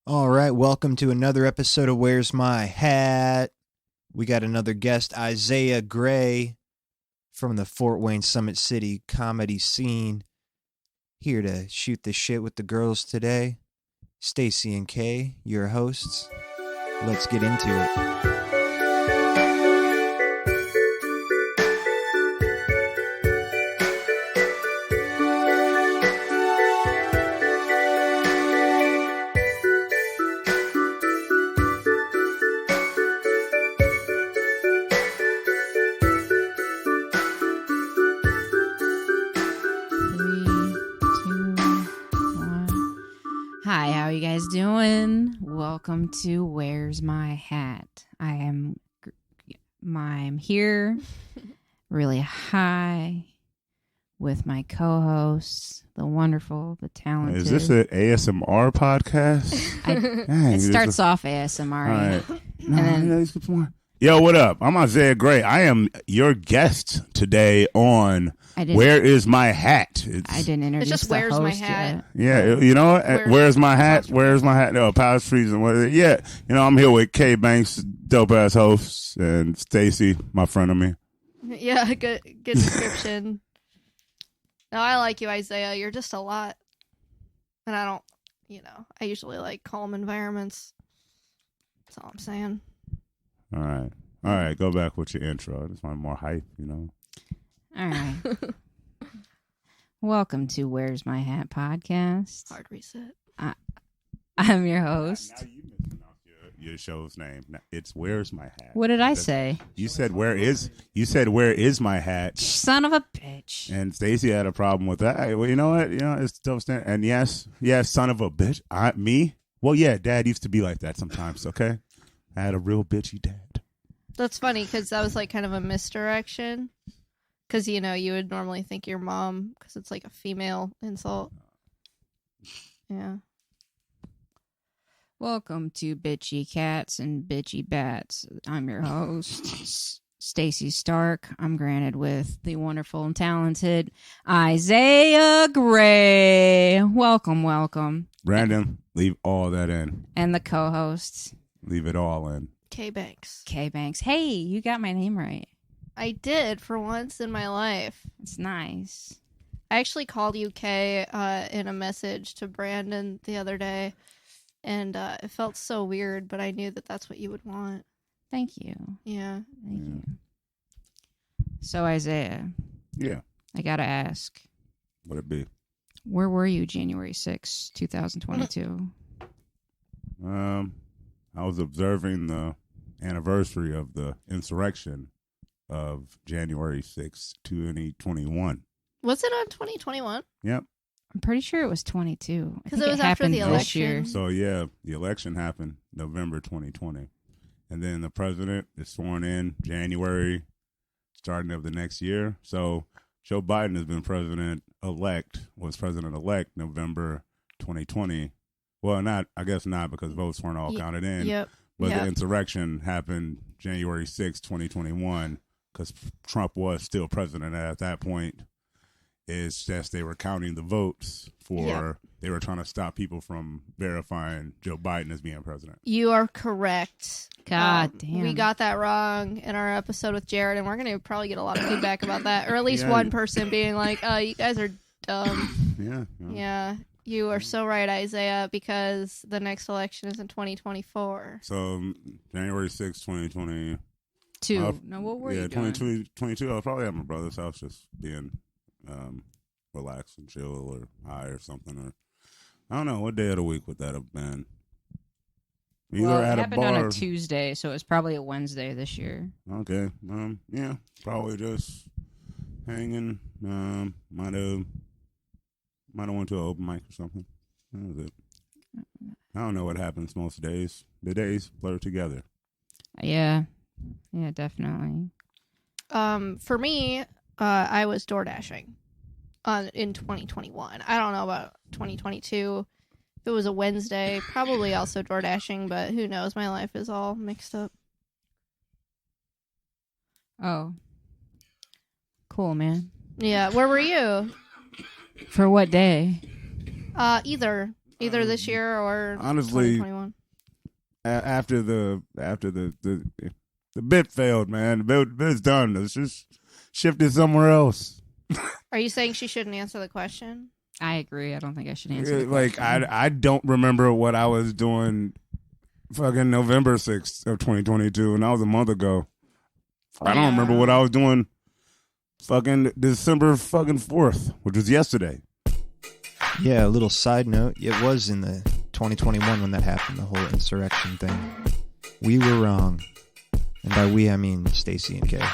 All right, welcome to another episode of Where's My Hat? We got another guest, Isiah Gray, from the Fort Wayne Summit City comedy scene, here to shoot the shit with the girls today. Stacey and Kay, your hosts. Let's get into it. Hi, how are you guys doing? Welcome to Where's My Hat? I'm here really high with my co-hosts, the wonderful, the talented. Is this an ASMR podcast? It starts off ASMR. All right. Yo, what up? I'm Isiah Gray. I am your guest today on Where Is My Hat? I didn't introduce It's just the Where's host My Hat? yet. Yeah, you know what? Where's my hat? Where's my hat? No, Power Streets and what? Yeah, you know, I'm here with Kay Banks, dope ass host, and Stacey, my friend of me. Yeah, good description. No, I like you, Isiah. You're just a lot. And I don't, I usually like calm environments. That's all I'm saying. All right, go back with your intro. I just want more hype, All right. Welcome to Where's My Hat podcast. Hard reset. I'm your host. Now you mispronounced your show's name. It's Where's My Hat. What did I say? You said where is my hat? Son of a bitch. And Stacey had a problem with that. Well, you know what? It's still standard. And yes, son of a bitch. Me? Well, yeah, Dad used to be like that sometimes. Okay, I had a real bitchy dad. That's funny because that was like kind of a misdirection. Because, you would normally think your mom, because it's like a female insult. Yeah. Welcome to Bitchy Cats and Bitchy Bats. I'm your host, Stacey Stark. I'm granted with the wonderful and talented Isiah Gray. Welcome. Brandon, leave all that in. And the co-hosts. Leave it all in. Kay Banks. Kay Banks. Hey, you got my name right. I did for once in my life. It's nice. I actually called you Kay in a message to Brandon the other day. And it felt so weird, but I knew that that's what you would want. Thank you. Yeah. Thank you. So, Isiah. Yeah. I got to ask. What'd it be? Where were you January 6, 2022? I was observing the anniversary of the insurrection of January 6, 2021. Was it on 2021? Yep. I'm pretty sure it was 22. Because it was after the election. Year. So, yeah, the election happened November 2020. And then the president is sworn in January, starting of the next year. So, Joe Biden has been was president-elect November 2020. Well, I guess not because votes weren't all counted in. Yep. But the insurrection happened January 6, 2021, because Trump was still president at that point. It's just they were counting the votes they were trying to stop people from verifying Joe Biden as being president. You are correct. God damn. We got that wrong in our episode with Jared, and we're going to probably get a lot of feedback about that, or at least one person being like, you guys are dumb. Yeah. You are so right, Isiah, because the next election is in 2024. So, January 6, 2020. No, what were you 2022, I was probably at my brother's house just being relaxed and chill or high or something. Or I don't know, what day of the week would that have been? It happened on a Tuesday, so it was probably a Wednesday this year. Okay. Yeah, probably just hanging. Might have went to an open mic or something. That was it. I don't know what happens most days. The days blur together. Yeah, definitely. For me, I was door dashing in 2021. I don't know about 2022. If it was a Wednesday, probably also door dashing, but who knows? My life is all mixed up. Oh. Cool, man. Yeah, where were you? For what day? Either this year or honestly, 2021. after the bit failed, man. The bit's done. Let's just shift it somewhere else. Are you saying she shouldn't answer the question? I agree. I don't think I should answer. Like I don't remember what I was doing. Fucking November 6th of 2022, and that was a month ago. I don't remember what I was doing. Fucking December fucking 4th, which was yesterday. Yeah, a little side note. It was in the 2021 when that happened, the whole insurrection thing. We were wrong. And by we, I mean Stacey and Kay.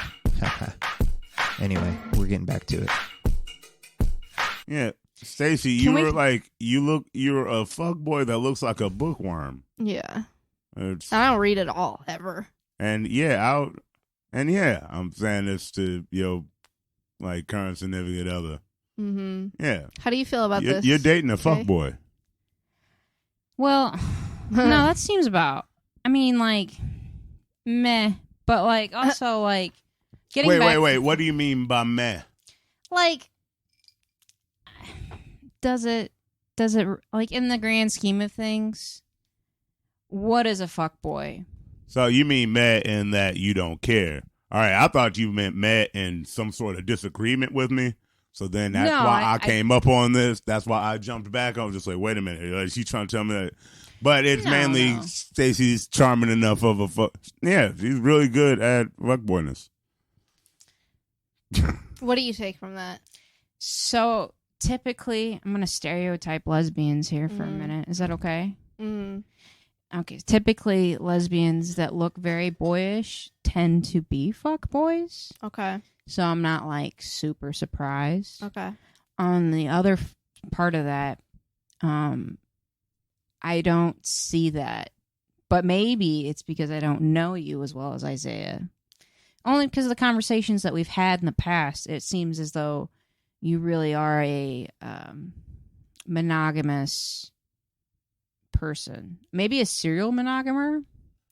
Anyway, we're getting back to it. Yeah. Stacey, you're a fuckboy that looks like a bookworm. Yeah. I don't read it all, ever. I'm saying this to your like current significant other. Mm-hmm. Yeah. How do you feel about this? You're dating a fuckboy. Well, no, that seems about. I mean, like, meh, but like also like getting. Wait. What do you mean by meh? Like, does it like in the grand scheme of things? What is a fuckboy? So you mean meh in that you don't care? All right, I thought you meant meh in some sort of disagreement with me. So then that's why I came up on this. That's why I jumped back. I was just like, wait a minute. She's trying to tell me that. But it's mainly Stacey's charming enough of a fuck. Yeah, she's really good at fuckboyness. What do you take from that? So typically, I'm going to stereotype lesbians here for a minute. Is that okay? Mm. Okay. Typically, lesbians that look very boyish tend to be fuckboys. Okay. So I'm not like super surprised. Okay. On the other part of that, I don't see that. But maybe it's because I don't know you as well as Isiah. Only because of the conversations that we've had in the past, it seems as though you really are a monogamous person. Maybe a serial monogamer?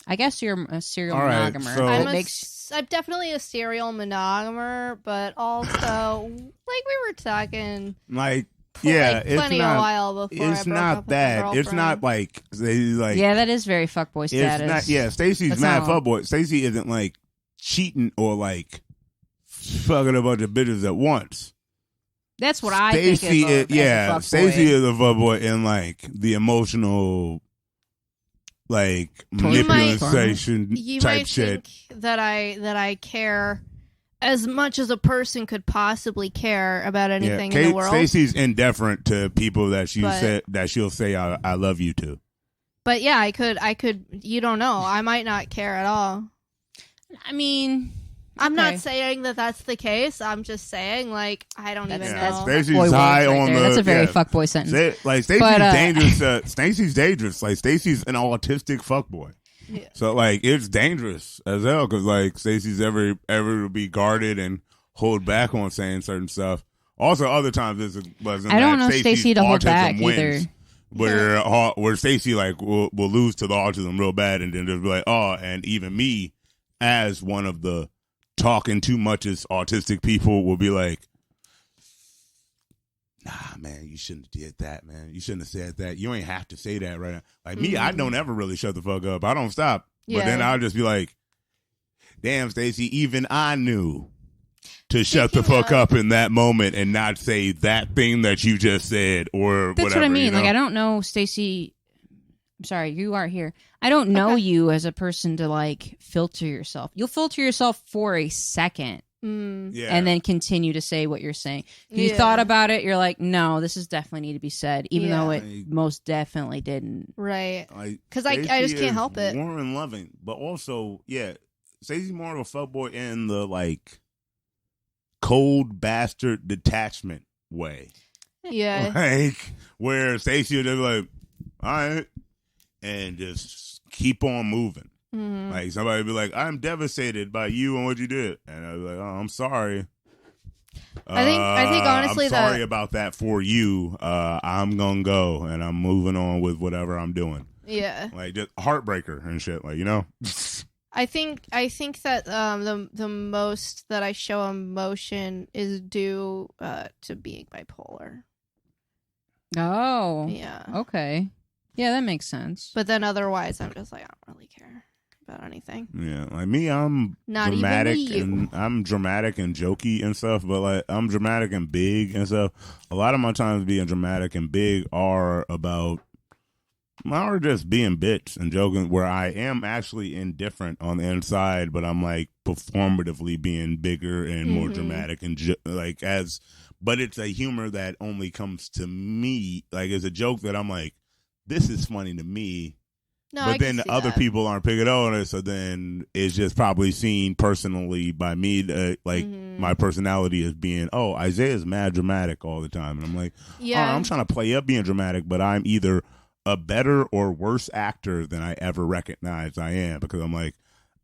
I guess you're a serial monogamer. So I'm definitely a serial monogamer, but also, like we were talking, like, plenty a while before. It's not that. It's not like yeah, that is very fuckboy status. It's not. Stacey's mad fuckboy. Stacey isn't like cheating or like fucking a bunch of bitches at once. That's what I think. Stacey is a fuckboy in like the emotional, like manipulation you type might shit. Think that I care as much as a person could possibly care about anything in the world. Stacey's indifferent to people that she'll say I love you to. But yeah, I could. You don't know. I might not care at all. I mean, I'm not saying that that's the case. I'm just saying, like, I don't even know. Stacey's high on the. That's a very fuckboy sentence. Like, Stacey's dangerous. Stacey's dangerous. Like, Stacey's an autistic fuckboy. Yeah. So, like, it's dangerous as hell because, like, Stacey's ever will be guarded and hold back on saying certain stuff. Also, other times I don't know Stacey to hold back either. Where Stacey, like, will lose to the autism real bad and then just be like, oh, and even me, as one of the talking too much as autistic people, will be like, nah, man, you shouldn't have did that, man. You shouldn't have said that. You ain't have to say that right now. Like me, I don't ever really shut the fuck up. I don't stop. Yeah. But then I'll just be like, damn, Stacey, even I knew to shut the fuck up in that moment and not say that thing that you just said or whatever. That's what I mean. You know? Like, I don't know, Stacey. I'm sorry, you are here. I don't know you as a person to, like, filter yourself. You'll filter yourself for a second. And then continue to say what you're saying. You thought about it, you're like, no, this is definitely need to be said, even though it most definitely didn't. Right. Because I just can't help it. Warm and loving, but also, Stacey's more of a fuckboy in the, like, cold bastard detachment way. Yeah. Like, where Stacey would just be like, all right, and just keep on moving. Mm-hmm. Like, somebody would be like, I'm devastated by you and what you did. And I'd be like, oh, I'm sorry. I think honestly, I'm sorry about that for you. I'm gonna go and I'm moving on with whatever I'm doing. Yeah. Like, just heartbreaker and shit, like, you know? I think that the most that I show emotion is due to being bipolar. Oh. Yeah. Okay. Yeah, that makes sense. But then otherwise, I'm just like, I don't about anything. Yeah, like me, I'm Not dramatic even you. and I'm dramatic and jokey and stuff, but like I'm dramatic and big and stuff. A lot of my times being dramatic and big are just being bitch and joking, where I am actually indifferent on the inside, but I'm like performatively being bigger and more dramatic and but it's a humor that only comes to me. Like it's a joke that I'm like, this is funny to me. No, but then the other people aren't picking on it, so then it's just probably seen personally by me, my personality as being, Isaiah's mad dramatic all the time. And I'm like, I'm trying to play up being dramatic, but I'm either a better or worse actor than I ever recognized I am, because I'm like,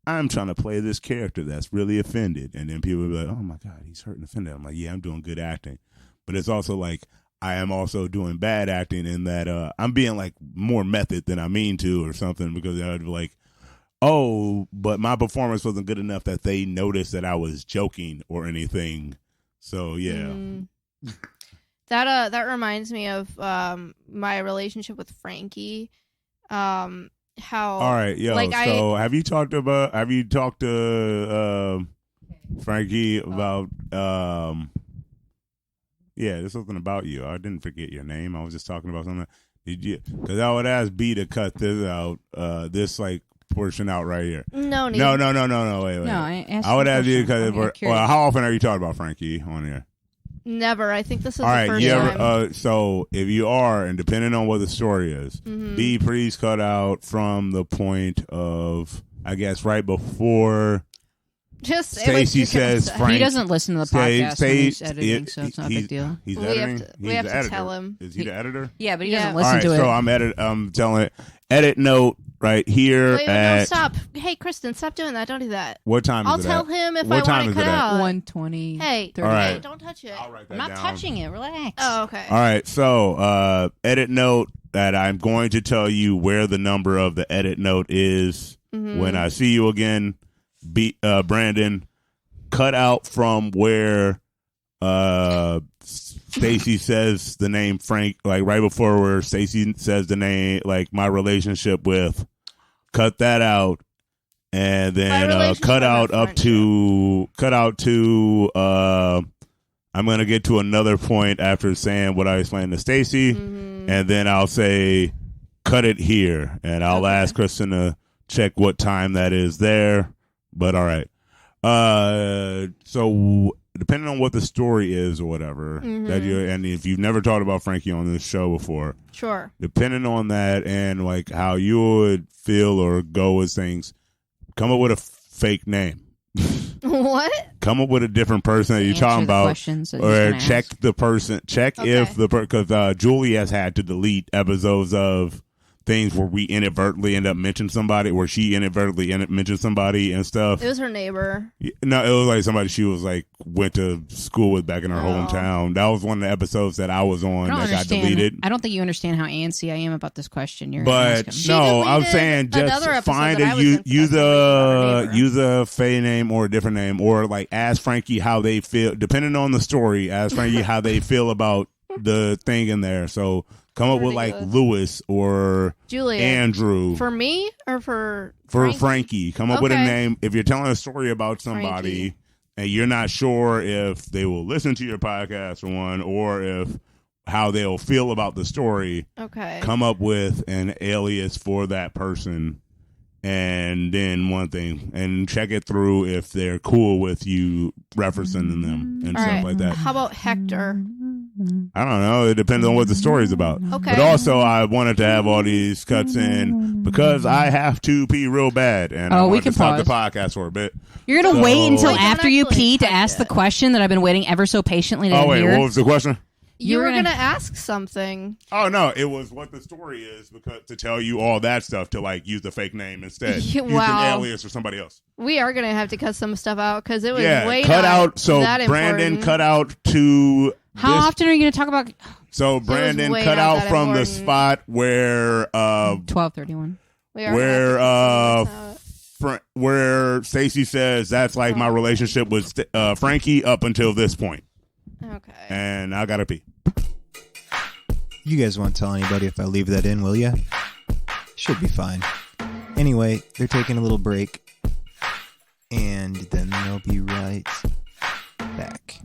I'm trying to play this character that's really offended. And then people will be like, oh my God, he's hurt and offended. I'm like, yeah, I'm doing good acting. But it's also like, I am also doing bad acting in that I'm being like more method than I mean to or something, because I'd be like, but my performance wasn't good enough that they noticed that I was joking or anything. So yeah. That reminds me of my relationship with Frankie. How all right, yo. Like have you talked to Frankie about yeah, there's something about you. I didn't forget your name. I was just talking about something. Did you? Because I would ask B to cut this out, this like portion out right here. No. Wait. No, I would ask you to cut it. How often are you talking about Frankie on here? Never. I think this is all right, the first time. So if you are, and depending on what the story is, B, please cut out from the point of, I guess, right before. Just Stacey says Frank. He doesn't listen to the podcast when he's editing, so it's not a big deal. He's editing. We have to tell him. Is he the editor? Yeah, but he doesn't listen to it. So I'm telling it. Edit note right here. Wait, no, stop. Hey, Kristen, stop doing that. Don't do that. What time is it? I'll tell him if I want to cut out. 1:20. Hey, 30. Hey, don't touch it. I'll write that I'm not down. touching it. Relax. Oh, okay. All right. So edit note that I'm going to tell you where the number of the edit note is when I see you again. Brandon. Cut out from where Stacey says the name Frank, like right before where Stacey says the name, like my relationship with. Cut that out, and then cut out to. I'm gonna get to another point after saying what I explained to Stacey, and then I'll say, cut it here, and I'll ask Kristen to check what time that is there. But all right. So depending on what the story is or whatever that and if you've never talked about Frankie on this show before, sure. Depending on that and like how you would feel or go with things, come up with a fake name. What? Come up with a different person that you're talking about, or check the person. Check if the because Julie has had to delete episodes of things where we inadvertently end up mentioning somebody, where she inadvertently mentioned somebody and stuff. It was her neighbor. No, it was like somebody she was like went to school with back in her hometown. That was one of the episodes that I was on that got deleted. I don't think you understand how antsy I am about this question. But no, I'm saying just find use a fake name or a different name, or like ask Frankie how they feel, depending on the story. Ask Frankie how they feel about the thing in there. So come up with like Lewis or Julia. Andrew. For me or for Frankie. Come up with a name. If you're telling a story about somebody and you're not sure if they will listen to your podcast or one, or if how they'll feel about the story, come up with an alias for that person. And then one thing, and check it through if they're cool with you referencing them and stuff like that. How about Hector? I don't know. It depends on what the story's about. Okay. But also, I wanted to have all these cuts in because I have to pee real bad, and I want to stop the podcast for a bit. You're gonna wait until after you pee to ask the question that I've been waiting ever so patiently to hear. Oh wait, what was the question? You were gonna ask something. Oh no, it was what the story is, because to tell you all that stuff, to like use the fake name instead. Use an alias or somebody else. We are gonna have to cut some stuff out because it was way cut out. So that Brandon, important. cut out to. How often are you gonna talk about? So Brandon, cut out from the spot where 12:31. Where Stacey says that's like my relationship with Frankie up until this point. Okay. And I gotta pee. You guys won't tell anybody if I leave that in, will ya? Should be fine. Anyway, they're taking a little break. And then they'll be right back.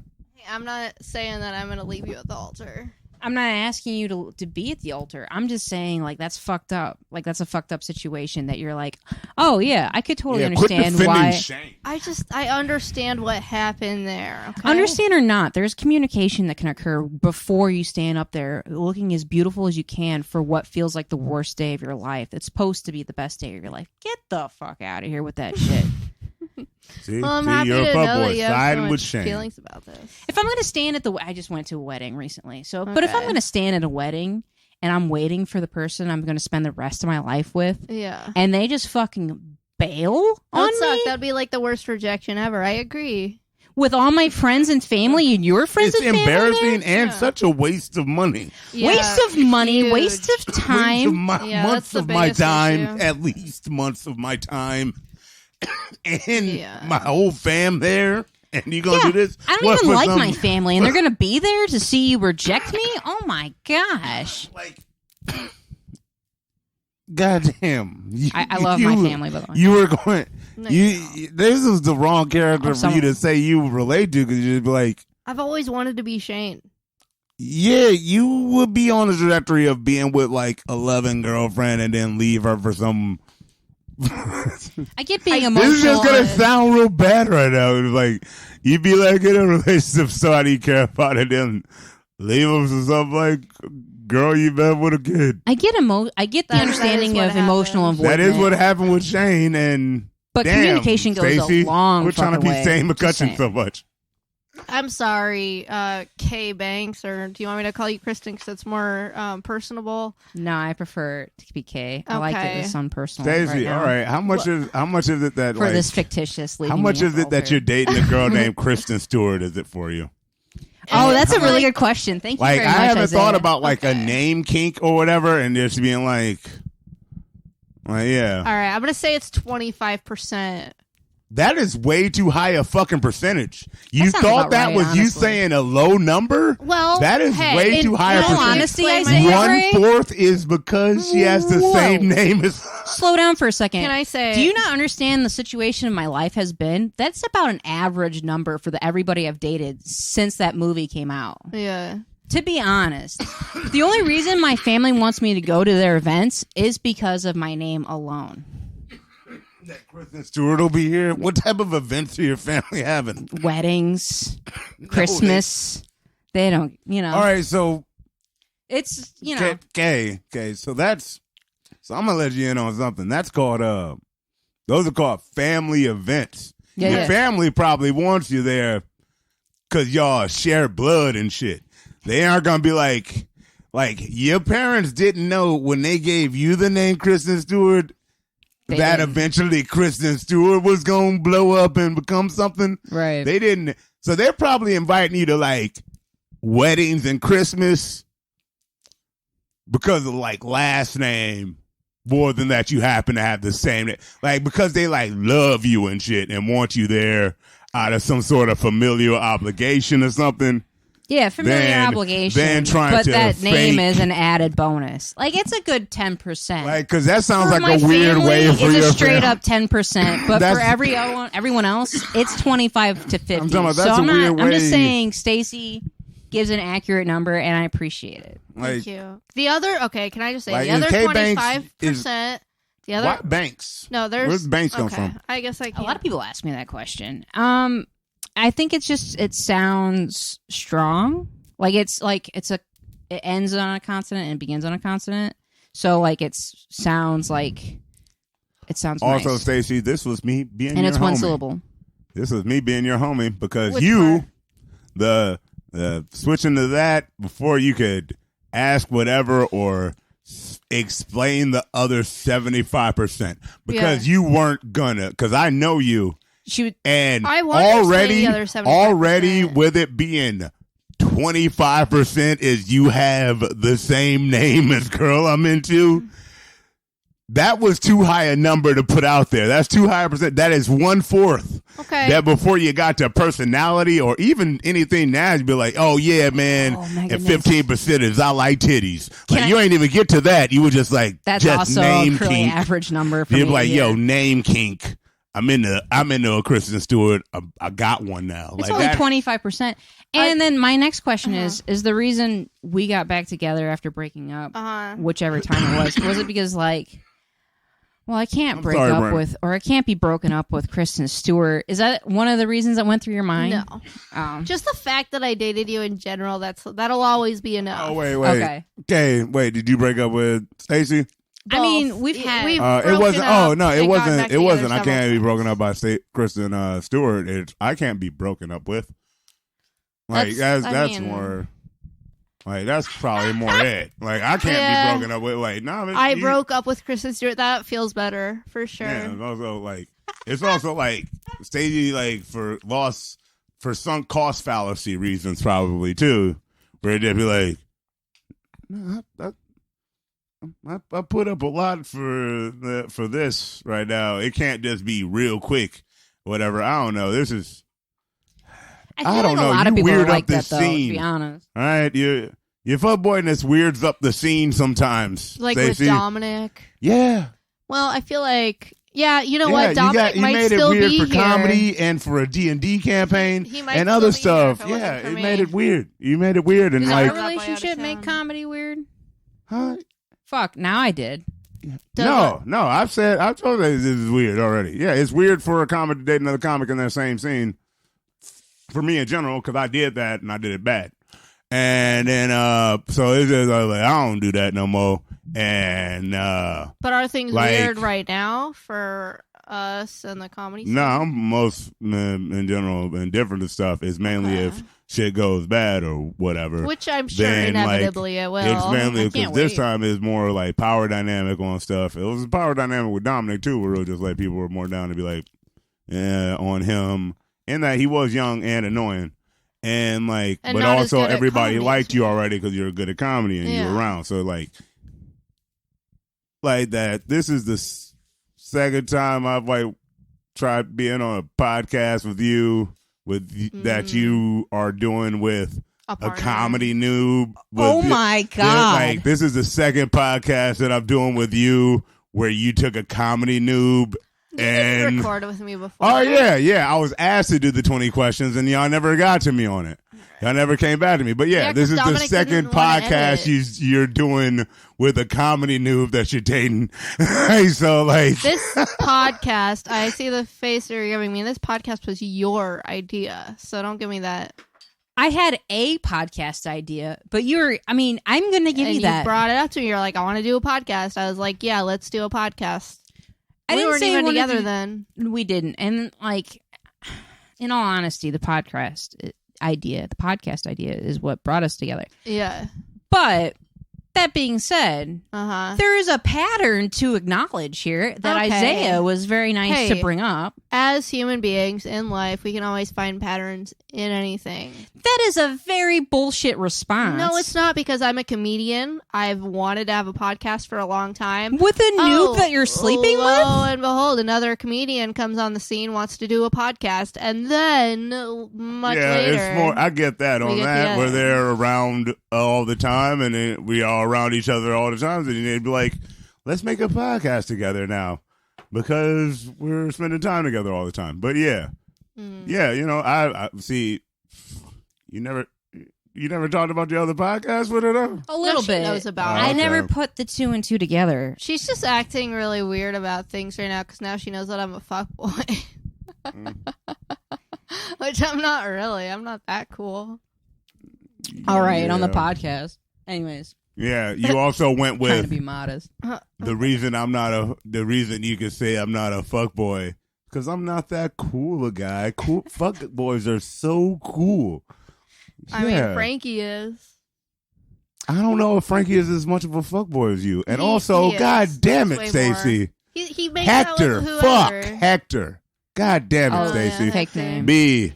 I'm not saying that I'm going to leave you at the altar. I'm not asking you to be at the altar. I'm just saying, like, that's fucked up. Like, that's a fucked up situation that you're like, oh, yeah, I could totally understand why. Shane. I understand what happened there. Okay? Understand or not, there's communication that can occur before you stand up there looking as beautiful as you can for what feels like the worst day of your life. It's supposed to be the best day of your life. Get the fuck out of here with that shit. See, well, I'm happy you're to a know boy that you have so siding with much Shane. feelings about this. If I'm going to stand at I just went to a wedding recently. So, Okay. but if I'm going to stand at a wedding and I'm waiting for the person I'm going to spend the rest of my life with, Yeah. and they just fucking bail That on would suck. me That would be like the worst rejection ever. I agree. with all my friends and family and your friends It's and family there? embarrassing and Yeah. such a waste of money. Yeah, Waste of money, huge. waste of time. Yeah, months that's the of my biggest time, issue. at least months of my time, and Yeah. my whole fam there. And you gonna Yeah, do this? I don't What, even for like some- my family, and they're going to be there to see you reject me? Oh my gosh. Like, goddamn! I love my family, by the way. You were going. No, This was the wrong character for you to say you relate to, because you'd be like, I've always wanted to be Shane. yeah, you would be on the trajectory of being with like a loving girlfriend and then leave her for some. I get being emotional. This is just gonna on it. sound real bad right now. It's like you'd be like in a relationship, somebody you care about, and then leave them for something like, girl, you been with a kid. I get the That is understanding what of emotional happens. avoidance. That is what happened with Shane, and But damn, communication goes Stacey, a long we're trying to fucking be way. Shane Just McCutcheon saying. so much. I'm sorry, Kay Banks, or do you want me to call you Kristen because it's more personable? No, I prefer to be K. I like Okay. it this unpersonal Stacey, right now. all right, how much is it that For like, this fictitious how leaving much me is at it that altar. you're dating a girl named Kristen Stewart? Is it for you? Oh, that's a Like- really good question. Thank you Like, very I much, haven't Isaiah. thought about like a Okay. name kink or whatever, and just being like yeah. All right, I'm gonna say it's 25%. That is way too high a fucking percentage. You sounds thought about that right, was you honestly. saying a low number? Well, That is hey, way in too high a all percentage. honesty, Explain Isaiah my- Gray? 1/4 is because she has the Whoa. same name as. Slow down for a second. Can I say? Do you not understand the situation my life has been? That's about an average number for everybody I've dated since that movie came out. Yeah. To be honest, the only reason my family wants me to go to their events is because of my name alone. That Kristen Stewart will be here. What type of events are your family having? Weddings, Christmas. They don't, All right, so It's, you know. Okay. So I'm gonna let you in on something. That's called those are called family events. Yeah, Your yeah. family probably wants you there because y'all share blood and shit. They aren't gonna be like your parents didn't know when they gave you the name Kristen Stewart They that didn't. eventually Kristen Stewart was gonna blow up and become something. Right. They didn't. So they're probably inviting you to like weddings and Christmas because of like last name more than that you happen to have the same name. Like because they like love you and shit and want you there out of some sort of familial obligation or something. Yeah, familiar Then- obligation. then trying but to that name fake- is an added bonus. Like, it's a good 10%. Like, because that sounds For like my a weird family, way for it's your a straight fam- up 10%, but That's- for everyone else, it's 25 to 50. I'm talking about that's so a weird I'm just way- saying Stacey gives an accurate number, and I appreciate it. Thank you. The other, okay, can I just say Like, the other Kay Banks 25%? The other, What Banks? no, there's Where's Banks come okay. from? I guess I A can't. lot of people ask me that question. I think it's just it sounds strong. It ends on a consonant and begins on a consonant. So like it sounds Also, nice. Stacey, this was me being And your it's one homie. syllable. This was me being your homie because Which you, part? the switching to that before you could ask whatever or explain the other 75% because you weren't gonna. Because I know you, She would, and I want to explain already, the other 75%. already with it being 25% is you have the same name as girl I'm into. That was too high a number to put out there. That's too high a percent. That is 1/4 Okay. That before you got to personality or even anything now, you'd be like, oh, yeah, man, and 15% is I like titties. Like, you ain't even get to that. You were just like, that's just also name a really kink. average number for You'd me. be like, yo, name kink. I'm into a Kristen Stewart. I got one now. It's like only that. 25%. And then my next question is the reason we got back together after breaking up, whichever time it was it because like, well, I can't break up with, or I can't be broken up with Kristen Stewart. Is that one of the reasons that went through your mind? No. Just the fact that I dated you in general, that'll always be enough. Oh, wait. Okay, wait, did you break up with Stacey? I mean, we've it wasn't. Oh no, it wasn't. It wasn't. I can't be broken up by Kristen Stewart. I can't be broken up with. Like that's more. Like that's probably more it. Like I can't be broken up with. Like no, I broke up with Kristen Stewart. That feels better for sure. Yeah, it's also like Stacey like for sunk cost fallacy reasons probably too, where they'd be like, no, I put up a lot for this right now. It can't just be real quick, whatever. I don't know. This is. I don't know. A lot of people weird like that, though, to be honest. All right, your fuckboyness weirds up the scene sometimes. Like Stacey. with Dominic. Yeah. Well, I feel like what Dominic might still be here. You made it weird for comedy and for a D&D campaign and other stuff. Yeah, it made it weird. You made it weird and Does like our relationship make comedy weird? Huh? Fuck, now I did. No, I told you this is weird already. Yeah, it's weird for a comic to date another comic in that same scene. For me in general, because I did that and I did it bad. And then, so it's just like, I don't do that no more. And, but are things weird right now for us and the comedy scene? No, I'm most, in general, indifferent to stuff. It's mainly if shit goes bad or whatever. Which I'm sure inevitably it will. It's mainly because this time is more like power dynamic on stuff. It was a power dynamic with Dominic too, where it was just like people were more down to be like, on him, in that he was young and annoying. And like, but also everybody liked you already because you're good at comedy and you're around. So like that. This is the second time I've like tried being on a podcast with you that you are doing with a comedy noob. Oh my God. Like this is the second podcast that I'm doing with you where you took a comedy noob. And recorded with me before. Oh yeah. I was asked to do the 20 questions, and y'all never got to me on it. Y'all never came back to me. But yeah, this is the second podcast you're doing with a comedy noob that you're dating. So like this podcast, I see the face you're giving me. This podcast was your idea, so don't give me that. I had a podcast idea, but I'm going to give you that. You brought it up to me. You're like, I want to do a podcast. I was like, yeah, let's do a podcast. We weren't even together then. We didn't. And like, in all honesty, the podcast idea is what brought us together. Yeah. But that being said, there is a pattern to acknowledge here that Isiah was very nice to bring up. As human beings in life, we can always find patterns in anything. That is a very bullshit response. No, it's not, because I'm a comedian. I've wanted to have a podcast for a long time. With a noob that you're sleeping with? Lo and behold, another comedian comes on the scene, wants to do a podcast, and then much later... it's more. I get that on that, where they're around all the time, and we are around each other all the time, and they'd be like, let's make a podcast together now because we're spending time together all the time. But yeah, I see. You never talked about the other podcast with her though? A little bit. Knows about I never put the two and two together. She's just acting really weird about things right now because now she knows that I'm a fuckboy. Which I'm not really. I'm not that cool. All right, on the podcast. Anyways. Yeah, you also went with trying to be modest. The reason you could say I'm not a fuckboy, because I'm not that cool a guy. Cool fuck boys are so cool. I mean, Frankie is. I don't know if Frankie is as much of a fuckboy as you. And also, god damn it, Stacey. He makes Hector, out with fuck whoever. Hector. God damn it, Stacey. Fake name. B.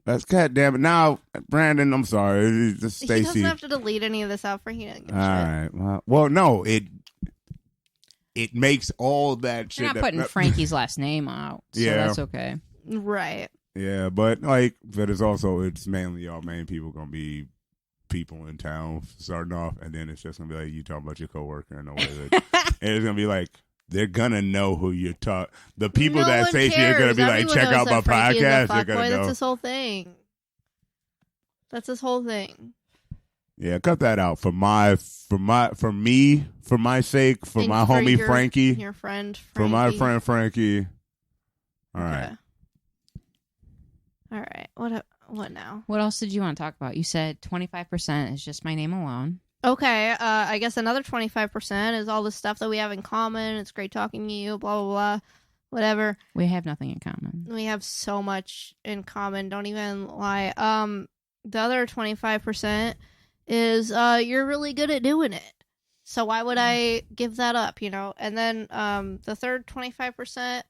That's god damn it. Now, Brandon, I'm sorry. It's just Stacey. He doesn't have to delete any of this out for him. All right. Well, no, it makes all that shit. You're not putting Frankie's last name out, so that's okay. Right. Yeah, but it's mainly y'all main people gonna be people in town starting off, and then it's just gonna be like you talking about your coworker and the way that and it's gonna be like they're gonna know who you're talking. The people No that one say you're gonna be cares. like, check Everyone out knows my that Frankie is a podcast. They're gonna fuckboy. know. That's his whole thing. That's his whole thing. Yeah, cut that out for my sake, for my And homie your, Frankie, your friend Frankie. for my friend Frankie. All right. All right. What now? What else did you want to talk about? You said 25% is just my name alone. Okay. I guess another 25% is all the stuff that we have in common. It's great talking to you. Blah blah blah. Whatever. We have nothing in common. We have so much in common. Don't even lie. The other 25% is you're really good at doing it. So why would I give that up? And then the third 25%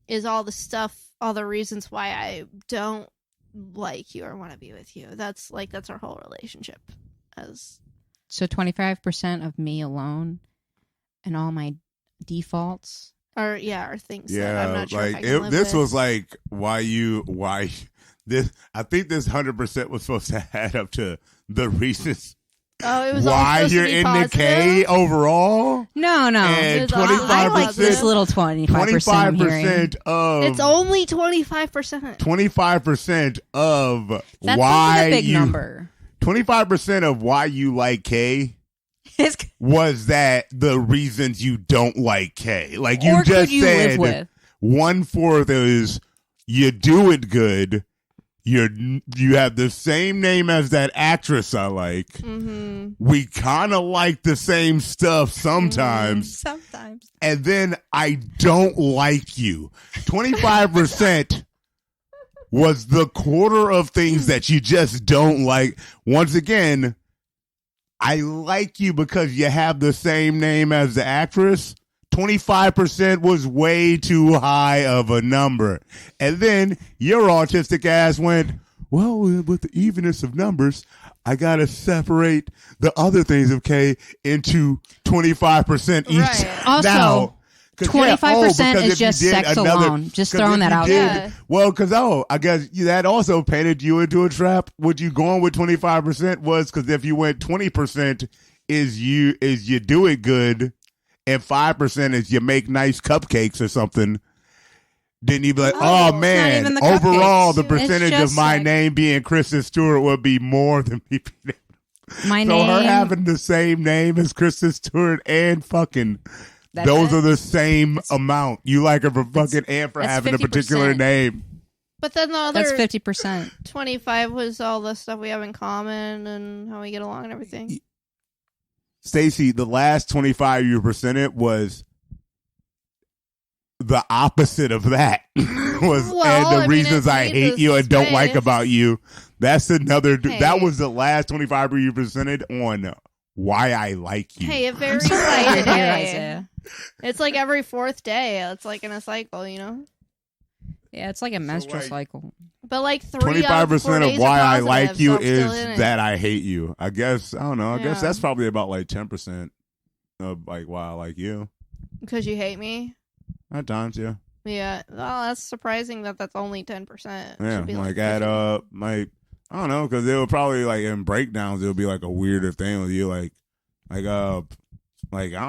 is all the stuff, all the reasons why I don't like you or want to be with you. That's our whole relationship. So 25% of me alone and all my defaults are things Yeah, that I'm not sure like if I can live this with. was like why this. I think this 100% was supposed to add up to the reasons. Oh, it was why all you're to be in positive? the K overall. No. And It was all- I like 25%. This little 25% I'm hearing. 25% of It's only 25%. 25% of That's why a big you number. 25% of why you like K was that the reasons you don't like K. Like you or just could you said, live with? 1/4 is you do it good. You have the same name as that actress I like. Mm-hmm. We kind of like the same stuff sometimes. Sometimes. And then I don't like you. 25% was the quarter of things that you just don't like. Once again, I like you because you have the same name as the actress. 25% was way too high of a number. And then your autistic ass went, well, with the evenness of numbers, I got to separate the other things of K into 25% each. Right. Also, now, 25% is just sex alone. Just throwing that out there. Well, because, I guess that also painted you into a trap. What you going with 25% was because if you went 20% is you do it good and 5% is you make nice cupcakes or something, then you'd be like, oh man, even the overall cupcakes. the It's percentage of just my like- name being Kristen Stewart would be more than me being My so name. her having the same name as Kristen Stewart and fucking That's those it. are the same amount. You like her for fucking and for that's having a particular 50%. name. But then the other That's 50%. 25 was all the stuff we have in common and how we get along and everything. Stacey, the last 25 you presented was the opposite of that. Well, and the I mean, reasons it I made hate the you and don't like space. about you. That's another. Hey. That was the last 25 you presented on why I like you. Hey, it varies Sorry by to hear, day. Isaiah. It's like every fourth day. It's like in a cycle, Yeah, it's like a menstrual like- cycle. But like 3 out of 4 25% days of why are I positive, like you so I'm still is in it. that I hate you. I guess I don't know. I guess Yeah. that's probably about like 10% of like why I like you. Because you hate me. At times, yeah. Yeah. Well, that's surprising that that's only 10%. It Yeah, should be like add 50. up, like I don't know, because it would probably like in breakdowns, it'll be like a weirder thing with you, like I don't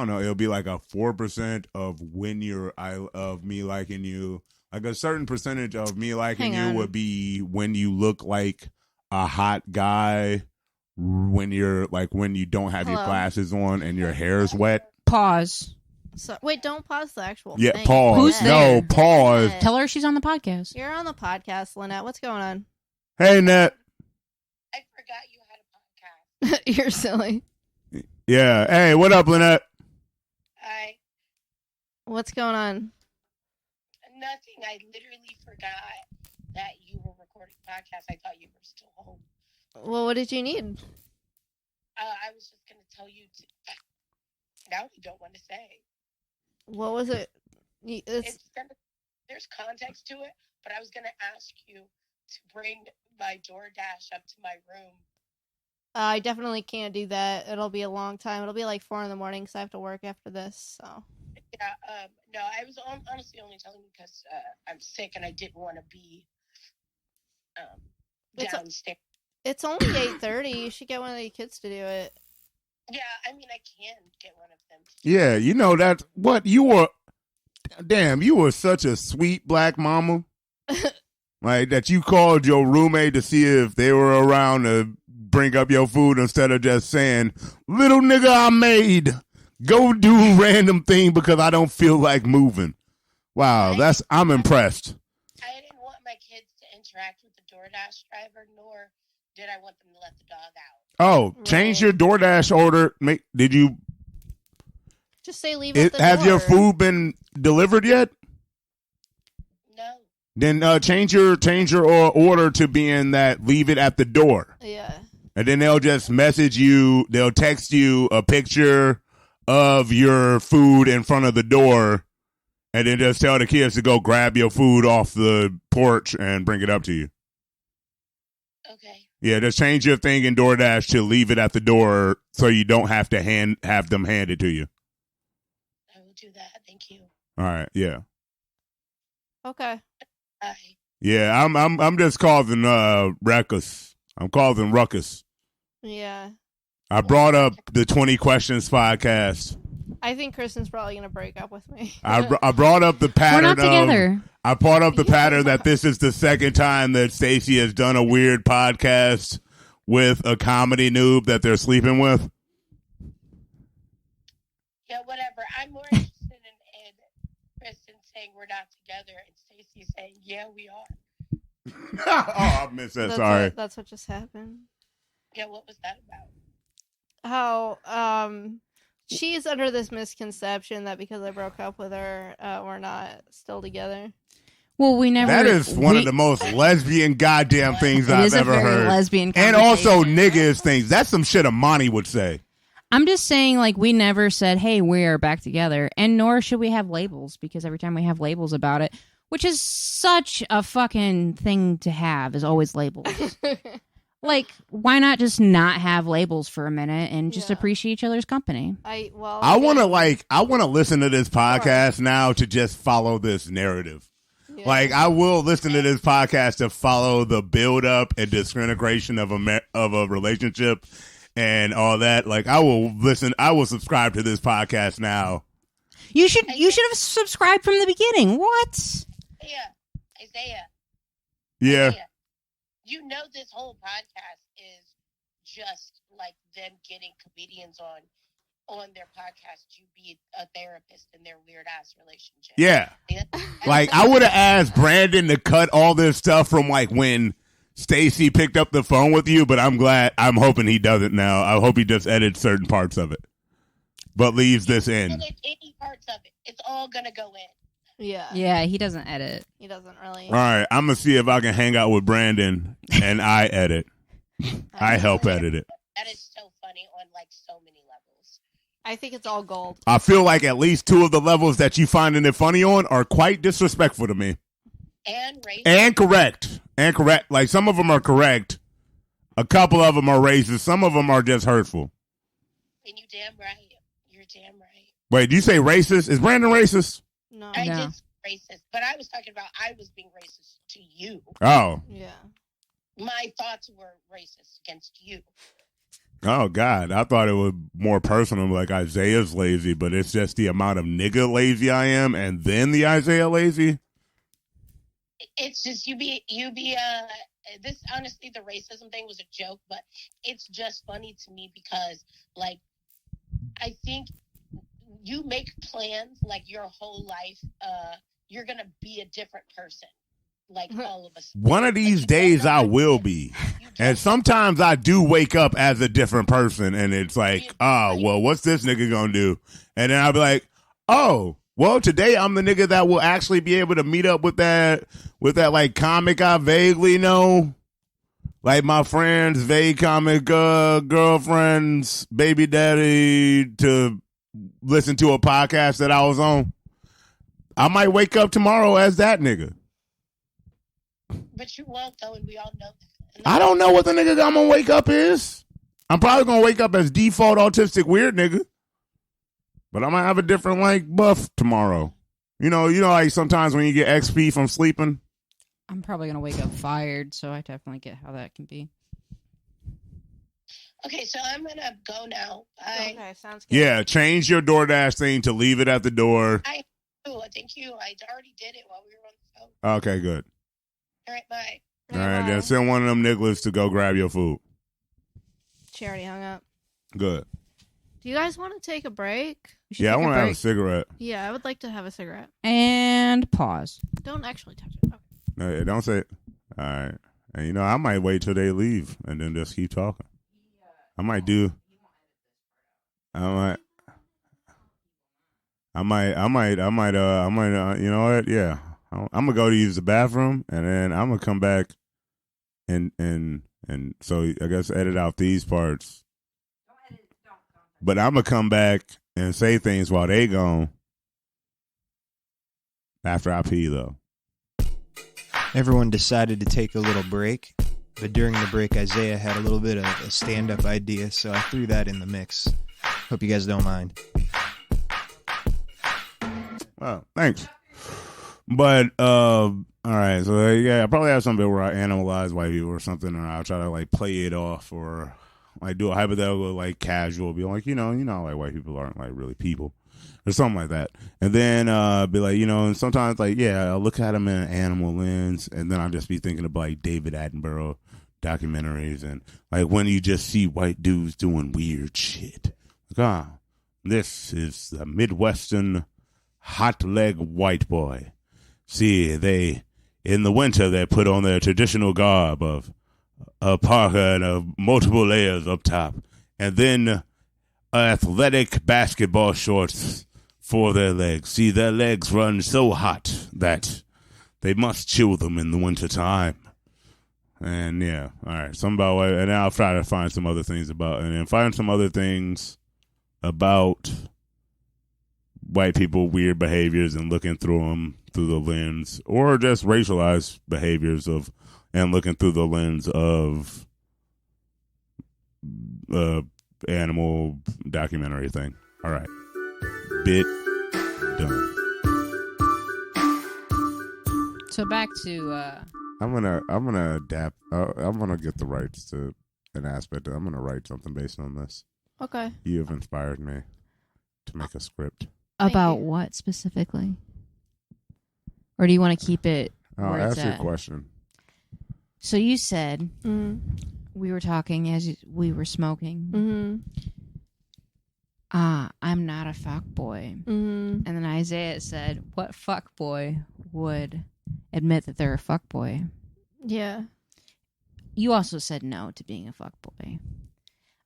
know, it'll be like a 4% of when of me liking you, like a certain percentage of me liking Hang you on. would be when you look like a hot guy, when you're like when you don't have your Hello? glasses on and your hair's wet. Pause. So, wait, don't pause the actual Yeah, thing. pause. Who's No, there? pause. Lynette. Tell her she's on the podcast. You're on the podcast, Lynette. What's going on? Hey, Net. I forgot you had a podcast. You're silly. Yeah. Hey, what up, Lynette? What's going on? Nothing. I literally forgot that you were recording a podcast. I thought you were still home. Well, what did you need? I was just going to tell you to. Now you don't want to say. What was it? There's context to it, but I was going to ask you to bring my DoorDash up to my room. I definitely can't do that. It'll be a long time. It'll be like 4 a.m. because I have to work after this. So Yeah. No, I was honestly only telling you because I'm sick and I didn't want to be downstairs. It's only 8:30. You should get one of the kids to do it. Yeah, I mean, I can get one of them. Yeah, you know that. What you were? Damn, you were such a sweet black mama. Like that, you called your roommate to see if they were around to bring up your food instead of just saying, "Little nigga, I made go do random thing because I don't feel like moving." Wow, I'm impressed. I didn't want my kids to interact with the DoorDash driver, nor did I want them to let the dog out. Oh, change your DoorDash order. Did you just say leave at the have door? your food been delivered yet? No. Then change your order to being that leave it at the door. Yeah. And then they'll just message you. They'll text you a picture of your food in front of the door, and then just tell the kids to go grab your food off the porch and bring it up to you. Okay. Yeah, just change your thing in DoorDash to leave it at the door so you don't have to have them hand it to you. I will do that. Thank you. All right. Yeah. Okay. Bye. Yeah, I'm just causing ruckus. I'm causing ruckus. Yeah. I brought up the 20 Questions podcast. I think Kristen's probably gonna break up with me. I brought up the pattern. We're not together. I brought up the pattern that this is the second time that Stacey has done a weird podcast with a comedy noob that they're sleeping with. Yeah, whatever. I'm more interested in Kristen saying we're not together and Stacey saying, yeah, we are. Oh, I missed that. Sorry. That's what just happened. Yeah, what was that about? How she's under this misconception that because I broke up with her, we're not still together. Well, we never. That is one of the most lesbian goddamn things I've ever heard. Lesbian and also niggas things. That's some shit Amani would say. I'm just saying, like, we never said, hey, we are back together. And nor should we have labels, because every time we have labels about it, which is such a fucking thing to have, is always labels. Like, why not just not have labels for a minute and just appreciate each other's company? I want to listen to this podcast now to just follow this narrative. Yeah. Like, I will listen to this podcast to follow the build up and disintegration of a relationship and all that. Like, I will subscribe to this podcast now. You should have subscribed from the beginning. What? Isiah. Yeah. Isiah. You know this whole podcast is just like them getting comedians on their podcast to be a therapist in their weird ass relationship. Yeah. Like, I would have asked Brandon to cut all this stuff from like when Stacey picked up the phone with you, but I'm hoping he doesn't now. I hope he just edits certain parts of it, but leaves this in. Any parts of it. It's all gonna go in. Yeah, he doesn't edit. He doesn't really. All right, I'm going to see if I can hang out with Brandon and I edit. I help edit it. That is so funny on like so many levels. I think it's all gold. I feel like at least 2 of the levels that you finding it funny on are quite disrespectful to me. And racist. And correct. Like, some of them are correct. A couple of them are racist. Some of them are just hurtful. And you damn right. You're damn right. Wait, do you say racist? Is Brandon racist? No. I did racist, but I was talking about I was being racist to you. Oh. Yeah. My thoughts were racist against you. Oh, God. I thought it was more personal, like Isaiah's lazy, but it's just the amount of nigga lazy I am and then the Isiah lazy. It's just this, honestly, the racism thing was a joke, but it's just funny to me because, like, I think you make plans like your whole life, you're gonna be a different person, like all of us. One of these days I will be, and sometimes I do wake up as a different person, and it's like, oh, well, what's this nigga gonna do? And then I'll be like, oh, well, today I'm the nigga that will actually be able to meet up with that like comic I vaguely know, like my friend's vague comic girlfriend's baby daddy, to listen to a podcast that I was on. I might wake up tomorrow as that nigga. But you won't, though, and we all know that. I don't know what the nigga I'm gonna wake up is. I'm probably gonna wake up as default autistic weird nigga. But I might have a different like buff tomorrow. You know, like sometimes when you get XP from sleeping. I'm probably gonna wake up fired, so I definitely get how that can be. Okay, so I'm gonna go now. Bye. Okay, sounds good. Yeah, change your DoorDash thing to leave it at the door. Thank you. I already did it while we were on the phone. Okay, good. All right, bye. All right, then send one of them niggas to go grab your food. She already hung up. Good. Do you guys want to take a break? Yeah, I want to have a cigarette. Yeah, I would like to have a cigarette. And pause. Don't actually touch it. Okay. No, don't say it. All right. And you know, I might wait till they leave and then just keep talking. I might do. I might, you know what? Yeah. I'm going to go to use the bathroom and then I'm going to come back and so I guess edit out these parts. But I'm going to come back and say things while they gone after I pee, though. Everyone decided to take a little break, but during the break, Isiah had a little bit of a stand-up idea, so I threw that in the mix. Hope you guys don't mind. Well, thanks. But, all right, so yeah, I probably have something where I analyze white people or something, or I'll try to, like, play it off, or like do a hypothetical, like, casual, be like, you know, like, white people aren't, like, really people, or something like that. And then be like, you know, and sometimes, like, yeah, I'll look at them in an animal lens, and then I'll just be thinking about, like, David Attenborough documentaries, and, like, when you just see white dudes doing weird shit. Like, this is the Midwestern hot leg white boy. See, in the winter, they put on their traditional garb of a parka and of multiple layers up top, and then athletic basketball shorts for their legs. See, their legs run so hot that they must chill them in the winter time. And yeah, all right, some about white, and I'll try to find some other things about, and then find some other things about white people, weird behaviors, and looking through them through the lens, or just racialized behaviors of, and looking through the lens of animal documentary thing. All right, bit done. So back to I'm gonna adapt. I'm gonna get the rights to an aspect. I'm gonna write something based on this. Okay. You have inspired me to make a script. about what specifically? Or do you want to keep it I'll where it's ask your at? question. So you said we were talking as we were smoking. I'm not a fuck boy. And then Isiah said, what fuck boy would admit that they're a fuck boy? Yeah. You also said no to being a fuck boy.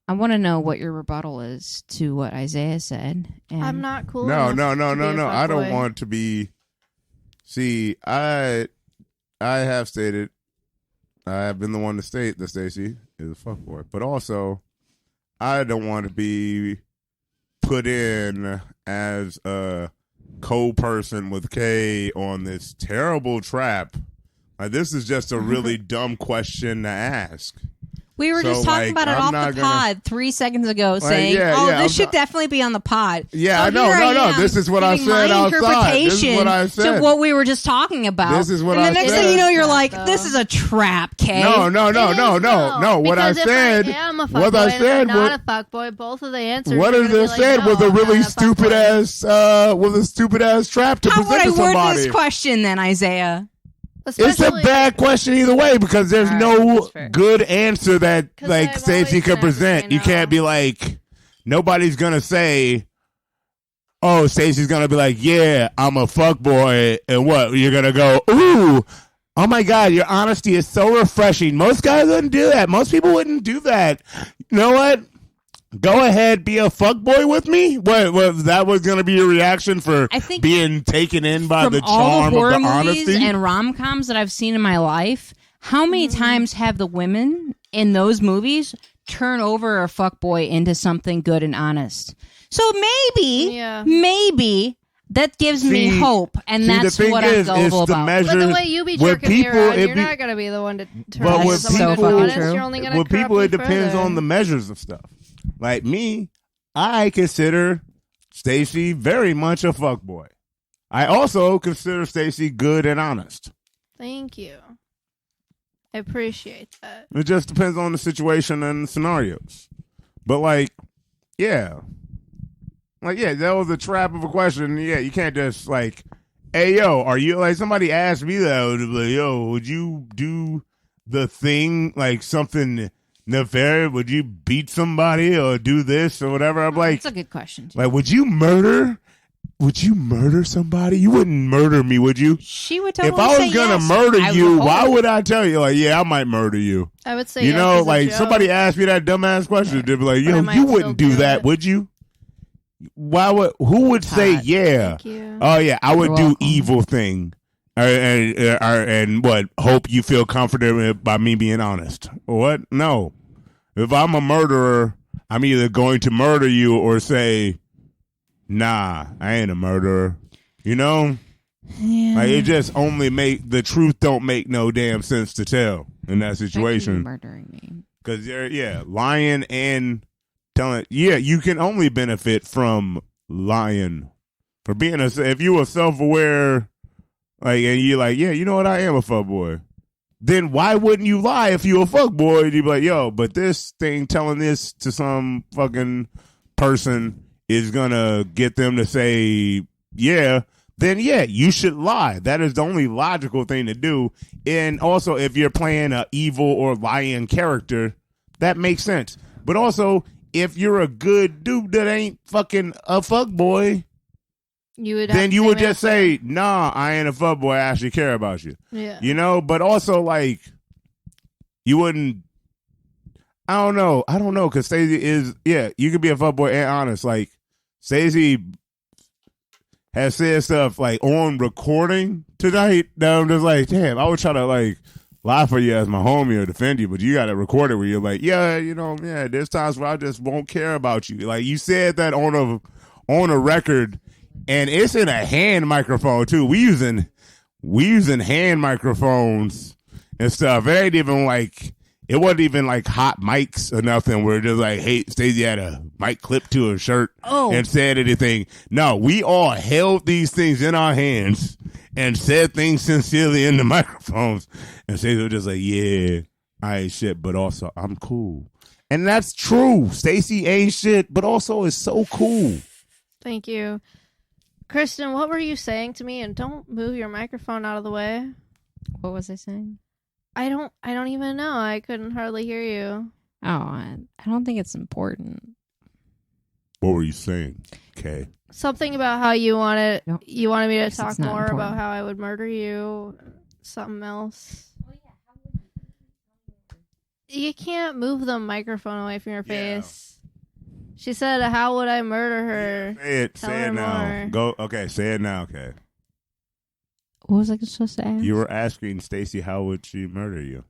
I want to know what your rebuttal is to what Isiah said. And I'm not cool. No. I I don't want to be. See, I have stated, I have been the one to state that Stacey is a fuckboy, but also I don't want to be put in as a co-person with Kay on this terrible trap. Like, this is just a really dumb question to ask. we were just talking about it off the pod 3 seconds ago, saying, this should definitely be on the pod. Yeah, so I know. No. This is what I said outside. This is what I said. To what we were just talking about. This is what and I the next said. thing you know, you're like, this is a trap, Kay. No. What I said, if I am a what I fuckboy said, and I'm not a fuckboy, both of the answers. what I just said was a really stupid ass, trap to How would present I to word somebody. this question then, Isiah? It's a bad question either way because there's All right, no that's fair. good answer that like I've Stacey always could been present. You no. can't be like, nobody's gonna say, oh, Stacey's gonna be like, yeah, I'm a fuckboy, and what? You're gonna go, ooh, oh my God, your honesty is so refreshing. Most guys wouldn't do that. Most people wouldn't do that. You know what? Go ahead, be a fuckboy with me. What that was going to be your reaction for I think being taken in by from the all the charm horror of the movies honesty? and rom-coms that I've seen in my life, how many times have the women in those movies turn over a fuckboy into something good and honest? So maybe that gives me hope, and that's the thing what is, I'm gullible it's the about. measure. But the way you be with jerking me people, around, it you're be- not going to be the one to turn But into with someone so who's fucking honest. true. You're only going to With people, it corrupt me depends further. on the measures of stuff. Like me, I consider Stacey very much a fuckboy. I also consider Stacey good and honest. Thank you. I appreciate that. It just depends on the situation and scenarios. But like, yeah. Like, yeah, that was a trap of a question. Yeah, you can't just like, hey, yo, are you, like, somebody asked me that, I would be like, yo, would you do the thing, like something nefarious? Would you beat somebody or do this or whatever? I'm like, that's a good question, too. Like, would you murder somebody? You wouldn't murder me, would you? She would totally If I was say gonna yes. murder I you, would why hope. would I tell you? Like, yeah, I might murder you. I would say You yes know, as a like joke, somebody asked me that dumbass question, they'd be like, but I yo, might you still wouldn't do do that, it. would you? Who would say yeah? Thank you. Oh yeah, I would You're do welcome. evil thing, and what? Hope you feel comforted by me being honest. What? No. If I'm a murderer, I'm either going to murder you or say, nah, I ain't a murderer. You know, Yeah. like it just only make the truth don't make no damn sense to tell in that situation. Murdering me. Because lying and telling, you can only benefit from lying. For being if you were self-aware, like, and you're like, yeah, you know what, I am a fuckboy. Then why wouldn't you lie if you a fuckboy? You'd be like, yo, but this thing telling this to some fucking person is gonna get them to say, yeah. Then you should lie. That is the only logical thing to do. And also, if you're playing an evil or lying character, that makes sense. But also, if you're a good dude that ain't fucking a fuckboy, then you would just say, nah, I ain't a fuckboy. I actually care about you. Yeah. You know, but also, like, you wouldn't, I don't know, because Stacey is, you could be a fuckboy and honest. Like, Stacey has said stuff, like, on recording tonight that I'm just like, damn, I would try to, like, lie for you as my homie or defend you, but you got to record it where you're like, there's times where I just won't care about you. Like, you said that on a record, and it's in a hand microphone, too. We using hand microphones and stuff. It ain't even like, it wasn't even like hot mics or nothing where just like, hey, Stacey had a mic clipped to her shirt and said anything. No, we all held these things in our hands and said things sincerely in the microphones. And Stacey was just like, yeah, I ain't shit, but also I'm cool. And that's true. Stacey ain't shit, but also is so cool. Thank you. Kristen, what were you saying to me? And don't move your microphone out of the way. What was I saying? I don't even know. I couldn't hardly hear you. Oh, I don't think it's important. What were you saying, Kay? Something about how you wanted me to Guess talk it's not more about important. how I would murder you. Something else. You can't move the microphone away from your Yeah. face. She said, "How would I murder her?" Say Tell it her now. more. Go. Okay, say it now, Kay. What was I supposed to ask? You were asking Stacey, how would she murder you?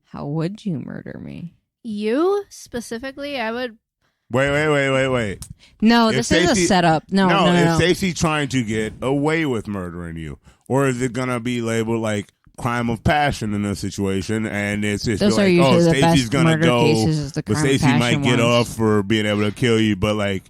How would you murder me? You specifically, I would. Wait. No, If this is a Stacey- setup. No. If Stacey trying to get away with murdering you, or is it gonna be labeled like crime of passion in this situation? And it's just Those are like, usually the Stacey's best gonna murder go, cases is the but crime of Stacey passion might get ones. off for being able to kill you, but like,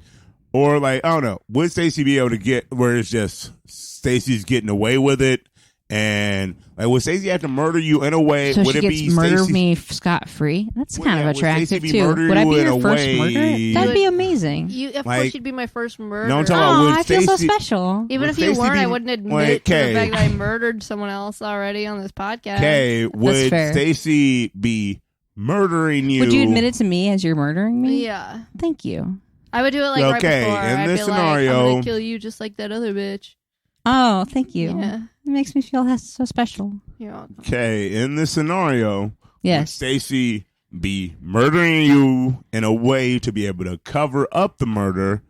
or like, I don't know, would Stacey be able to get where it's just Stacey's getting away with it? And like, would Stacey have to murder you in a way? So would she it gets be murder Stacey? me scot free. That's Well, kind yeah, of would Stacey attractive be too. murder Would I you be in your a first way- murderer? That'd be amazing. Of Like- course, you'd be my first murderer. No, I'm talking about Oh, would I feel so Stacey- special. Even Would if you Stacey weren't, be- I wouldn't admit Wait, to the Kay. fact that I murdered someone else already on this podcast. Okay, would fair. Stacey be murdering you? Would you admit it to me as you're murdering me? Yeah, Thank you. I would do it like right Okay, before. in I'd this be like, scenario- I'm gonna kill you just like that other bitch. Oh, thank you. Yeah. It makes me feel so special. You're welcome. Okay, in this scenario, would Yes. Stacey be murdering you in a way to be able to cover up the murder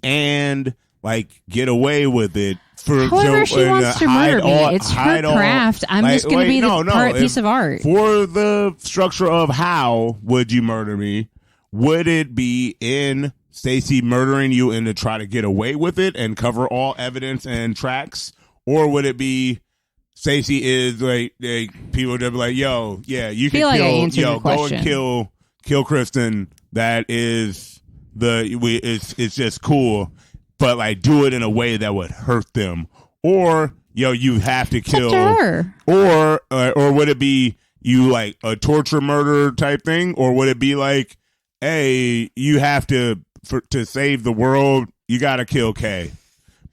and like get away with it? However she wants to murder me. It's her craft. I'm just going to be the piece of art. For the structure of how would you murder me, would it be in Stacey murdering you and to try to get away with it and cover all evidence and tracks? Or would it be Stacey is like people would be like, yo, yeah, you can feel like I kill, answered your go question. and kill Kristen. That is it's just cool. but like do it in a way that would hurt them, or you have to kill her, or would it be you like a torture murder type thing, or would it be like, hey, you have to save the world, you got to kill Kay?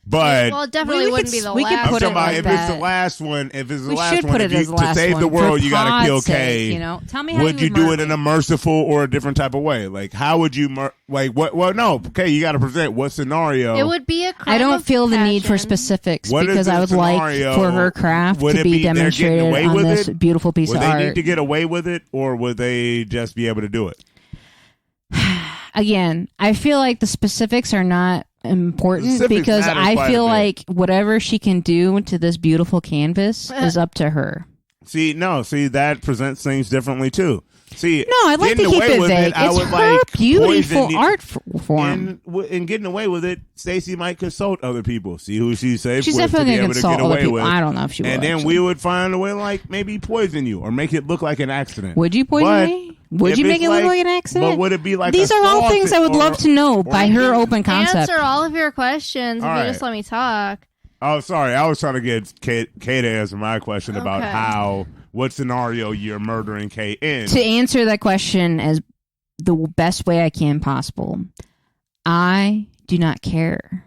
But well, it definitely wouldn't be the last. I'm talking about like if that. it's the last one. If it's the we last should one, put it as the to last save one. the world, For you got to kill Pod's Kay. sake, tell me how would you do it in a merciful or a different type of way? Like, how would you like what? Well, no. Okay, you got to present what scenario. It would be a crime I don't of feel the need for passion. specifics What because is the I would like scenario? for her craft Would to it be be they're getting demonstrated away on with this it? beautiful piece Would of they art. need to get away with it, or would they just be able to do it? Again, I feel like the specifics are not important Specifics because matters I quite a feel bit. like whatever she can do to this beautiful canvas is up to her. See, that presents things differently too. See, No, I'd like to getting keep away it with vague. I It's would her like beautiful poison art form. And getting away with it, Stacey might consult other people, see who she's safe She's with to definitely be going able to to consult get other away people. with. I don't know if she will. And then actually. we would find a way, like maybe poison you or make it look like an accident. Would you poison But me? Would if you make it's it look like an accident? But would it be like These are all assault things I would or- love to know by her or- open concept. Answer all of your questions if All you right. just let me talk. Oh, sorry. I was trying to get Kay to answer my question about Okay. what scenario you're murdering Kay in. To answer that question as the best way I can possible, I do not care.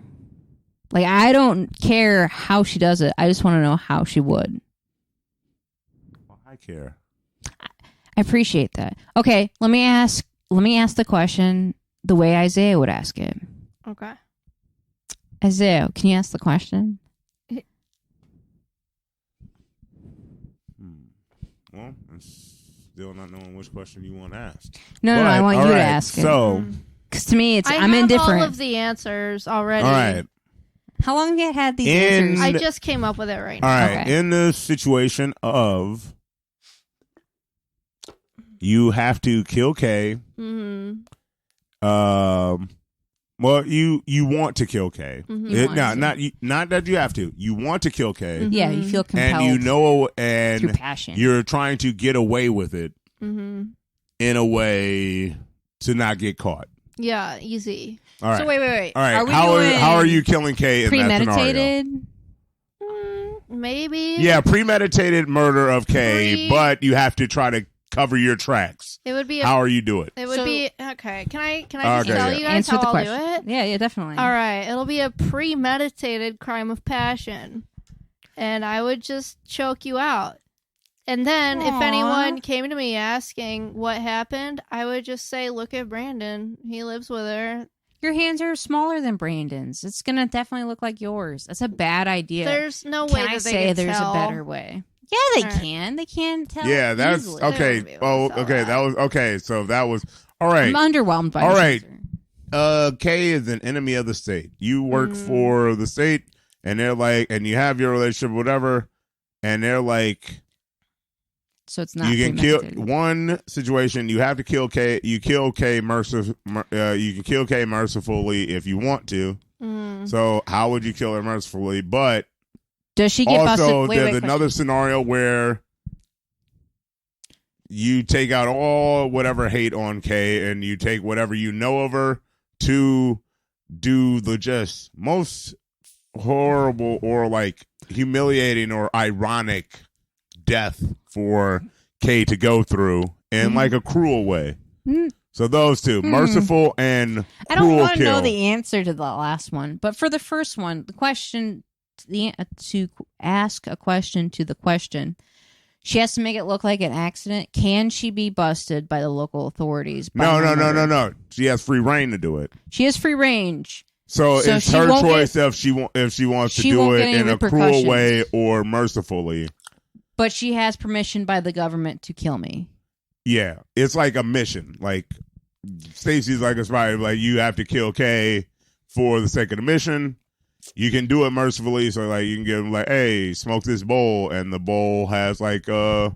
Like, I don't care how she does it. I just want to know how she would. Well, I care. I appreciate that. Okay, let me ask the question the way Isaiah would ask it. Okay. Isaiah, can you ask the question? Well, I'm still not knowing which question you want to ask. No, I want all you to right, ask it. So, Because to me, I I'm have indifferent. all of the answers already. all right. How long have you had these In- answers? I just came up with it right All now. right. Okay. In the situation of you have to kill Kay, Mm-hmm. well, you want to kill Kay. Mhm. You want Not that you have to. You want to kill Kay, Mhm. Yeah, you feel compelled and you know, through and passion. you're trying to get away with it Mm-hmm. in a way to not get caught. Yeah, easy. All right. So wait. All right. Are we how doing are you killing Kay in that scenario? premeditated? Maybe. Yeah, premeditated murder of Kay, Pre- but you have to try to cover your tracks. It would be. How are you do it? It would So- be okay. Can I just Okay, tell yeah. you guys Answer how the I'll question. do it? Yeah, definitely. All right, it'll be a premeditated crime of passion, and I would just choke you out. And then, if Aw. anyone came to me asking what happened, I would just say, "Look at Brandon. He lives with her. Your hands are smaller than Brandon's. It's gonna definitely look like yours. That's a bad idea. There's no way Can that I they say could there's tell. a better way? Yeah, they All right. can. They can tell. Yeah, that's easily. They're okay. gonna be able to Oh, tell okay. that. That was okay. So that was all right. I'm underwhelmed by All this right. answer. Kay is an enemy of the state. You work for the state, and they're like, and you have your relationship, whatever, and they're like, So it's not you can kill premeditated. one situation. You have to kill Kay. You kill Kay you can kill Kay mercifully if you want to. Mm. So how would you kill her mercifully? But Does she get also, busted? there's another scenario where you take out all whatever hate on Kay and you take whatever you know of her to do the just most horrible or like humiliating or ironic death for Kay to go through in like a cruel way. Mm. So those two, merciful and I don't cruel want to know kill. the answer to the last one, but for the first one, the question to ask a question to the question, she has to make it look like an accident. Can she be busted by the local authorities? by her murder? No. She has free reign to do it. She has free range. So it's she her won't choice if she wants to she do won't it get any in a cruel repercussions. way or mercifully. But she has permission by the government to kill me. Yeah, it's like a mission. Like Stacey's like a spy. Like you have to kill Kay for the sake of the mission. You can do it mercifully, so like you can give him like, hey, smoke this bowl, and the bowl has like a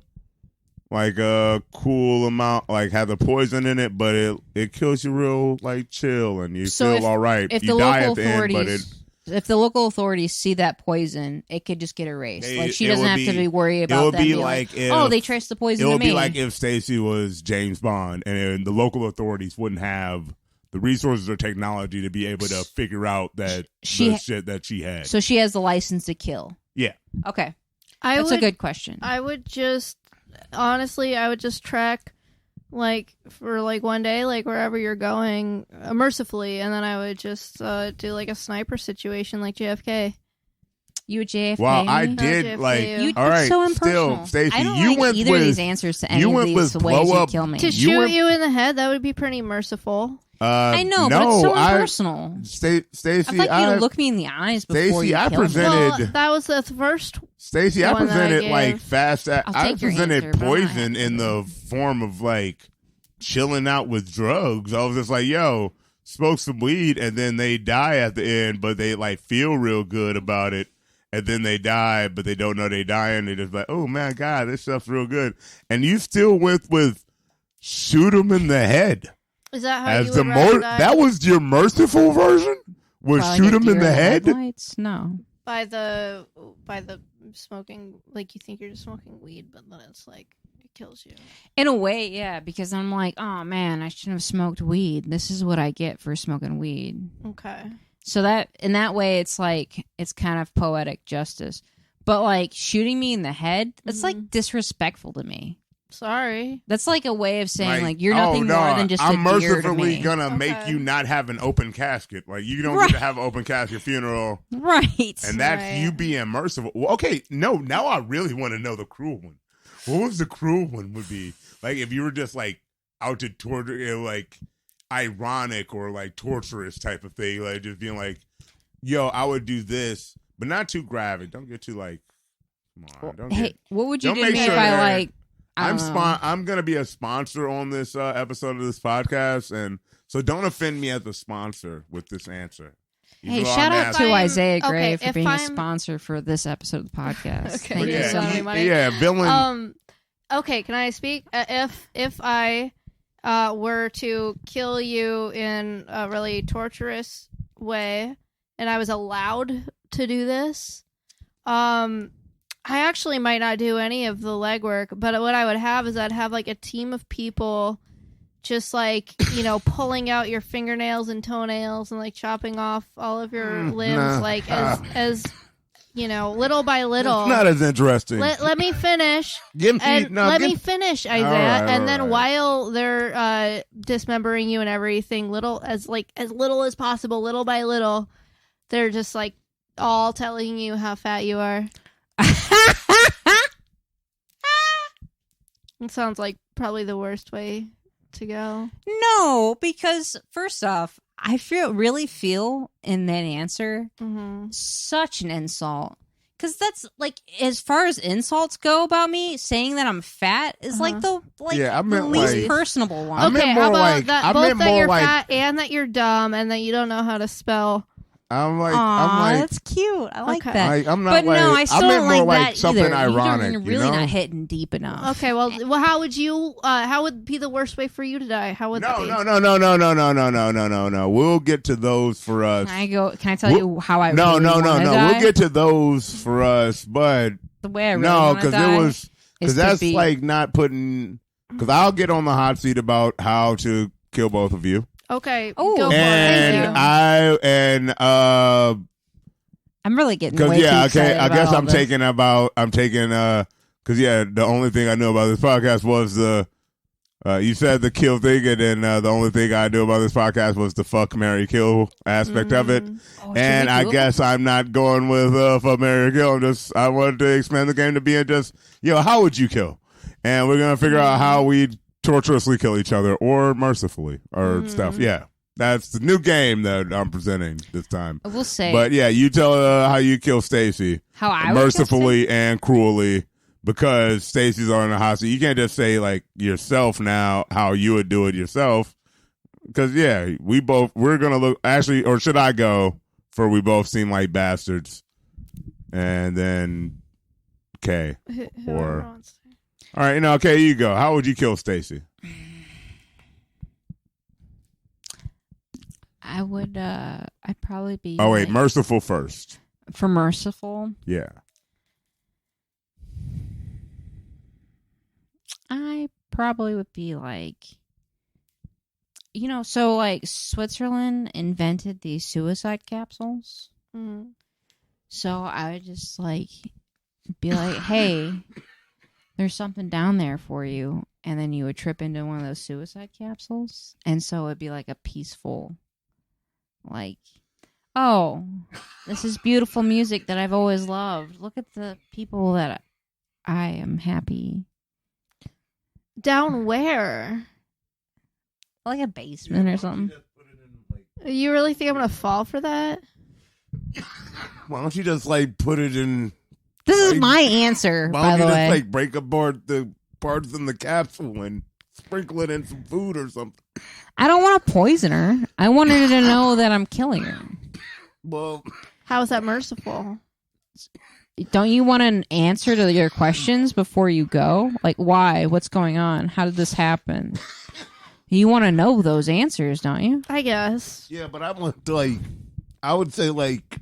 cool amount, like have the poison in it, but it kills you real like chill, and you So feel all right. If you the die local at the end, but authorities, if the local authorities see that poison, it could just get erased. Like she it doesn't would have to be- be worried it about would them be being like if- oh, they traced the poison it to would me. be like if Stacey was James Bond, and the local authorities wouldn't have the resources or technology to be able to figure out that the shit that she had. So she has the license to kill. Yeah. Okay. That's a good question. I would just track, like, for, like, one day, like, wherever you're going, mercifully, and then I would just do, like, a sniper situation like JFK. You would JFK? Well, I me? did, JFK like, you. all right, so still, Stacey, I don't you like went either with of these answers to any you of went these with ways blow you'd up kill me. To shoot you in the head, that would be pretty merciful. I know, but it's so impersonal. Stacey, I'd like you to look me in the eyes before Stacey, you I kill me. presented. Well, that was the first. Stacey, I one that I presented gave. like fast. I take your presented answer, but poison in the form of like chilling out with drugs. I was just like, yo, smoke some weed, and then they die at the end, but they like feel real good about it. And then they die, but they don't know they dying. They just like, oh my God, this stuff's real good. And you still went with shoot him in the head. Is that how As you the would rather die? that was your merciful version? Was Probably shoot like a him in deer the head? headlights? No. by the smoking, like, you think you're just smoking weed, but then it's like it kills you. In a way, yeah, because I'm like, oh man, I shouldn't have smoked weed. This is what I get for smoking weed. Okay. So that in that way, it's like it's kind of poetic justice. But like shooting me in the head, that's like disrespectful to me. Sorry. That's like a way of saying like you're oh, nothing no, more than just I'm a deer to mercifully me. gonna make Okay. you not have an open casket. Like you don't Right. get to have an open casket funeral, Right. and that's Right. you being merciful. Well, okay, no, now I really want to know the cruel one. What was the cruel one? Would be like if you were just like out to torture, like ironic or like torturous type of thing, like just being like, yo, I would do this, but not too graphic. Don't get too like, come on. Don't Hey, get, what would you don't do to make me sure if I that- like? I don't know. I'm gonna be a sponsor on this episode of this podcast, and so don't offend me as a sponsor with this answer. Hey, Even though shout I'm out asking- to Isiah Gray okay, for if being a I'm- sponsor for this episode of the podcast. Okay, Thank you yeah, so money, much. money. Yeah, villain. Okay, can I speak? If I were to kill you in a really torturous way, and I was allowed to do this, I actually might not do any of the legwork, but what I would have is I'd have like a team of people just like, you know, pulling out your fingernails and toenails and like chopping off all of your limbs, nah. like as you know, little by little. It's not as interesting. Let me finish. Let me finish, Isaiah. All and then right. while they're dismembering you and everything, as little as possible, little by little, they're just like all telling you how fat you are. It sounds like probably the worst way to go. No, because first off, I really feel in that answer such an insult. Because that's like, as far as insults go about me, saying that I'm fat is like the least like- personable one. I meant Okay, more how about like- that? I Both meant that more you're like- fat and that you're dumb and that you don't know how to spell. I'm like, Aw, that's cute. I like Okay. that. I'm not But like, no, I still meant don't more like like that something either. ironic. You're You really know? not hitting deep enough. Okay, well, how would you? How would be the worst way for you to die? How would that be? No. We'll get to those for us. Can I tell you how I No, really no. wanna die? We'll get to those for us, but the way I really no, want to because die it was is because to that's be- like not putting. Because I'll get on the hot seat about how to kill both of you, Okay, Oh. go for it. Thank and you. I'm really getting because way too yeah, excited okay. I about guess all I'm this. taking because yeah, the only thing I knew about this podcast was the. You said the kill thing, and then the only thing I knew about this podcast was the fuck, marry, kill aspect of it. Oh, And I guess I'm not going with fuck, marry, kill. I wanted to expand the game to being just, how would you kill? And we're gonna figure out how we torturously kill each other or mercifully or stuff. Yeah, that's the new game that I'm presenting this time. I will say, But yeah, you tell how you kill Stacey how I would mercifully and cruelly. Because Stacey's on the hot seat. You can't just say like yourself now how you would do it yourself. Because yeah, we're gonna look actually, or should I go for we both seem like bastards, and then Kay or all right, Kay, you go. How would you kill Stacey? I would. I'd probably be. Oh wait, merciful first. For merciful. Yeah. I probably would be like, So like Switzerland invented these suicide capsules. Mm. So I would just like be like, hey, there's something down there for you. And then you would trip into one of those suicide capsules. And so it'd be like a peaceful, like, oh, this is beautiful music that I've always loved. Look at the people that I am happy. Down where? Like a basement or something. You really think I'm going to fall for that? Why don't you just like put it in? This is my answer, Why by don't the you way. just like break apart the parts in the capsule and sprinkle it in some food or something? I don't want to poison her. I wanted her to know that I'm killing her. Well, How is that merciful? Don't you want an answer to your questions before you go? Like, why? What's going on? How did this happen? You want to know those answers, don't you? I guess. yeah, but I want to like, I would say like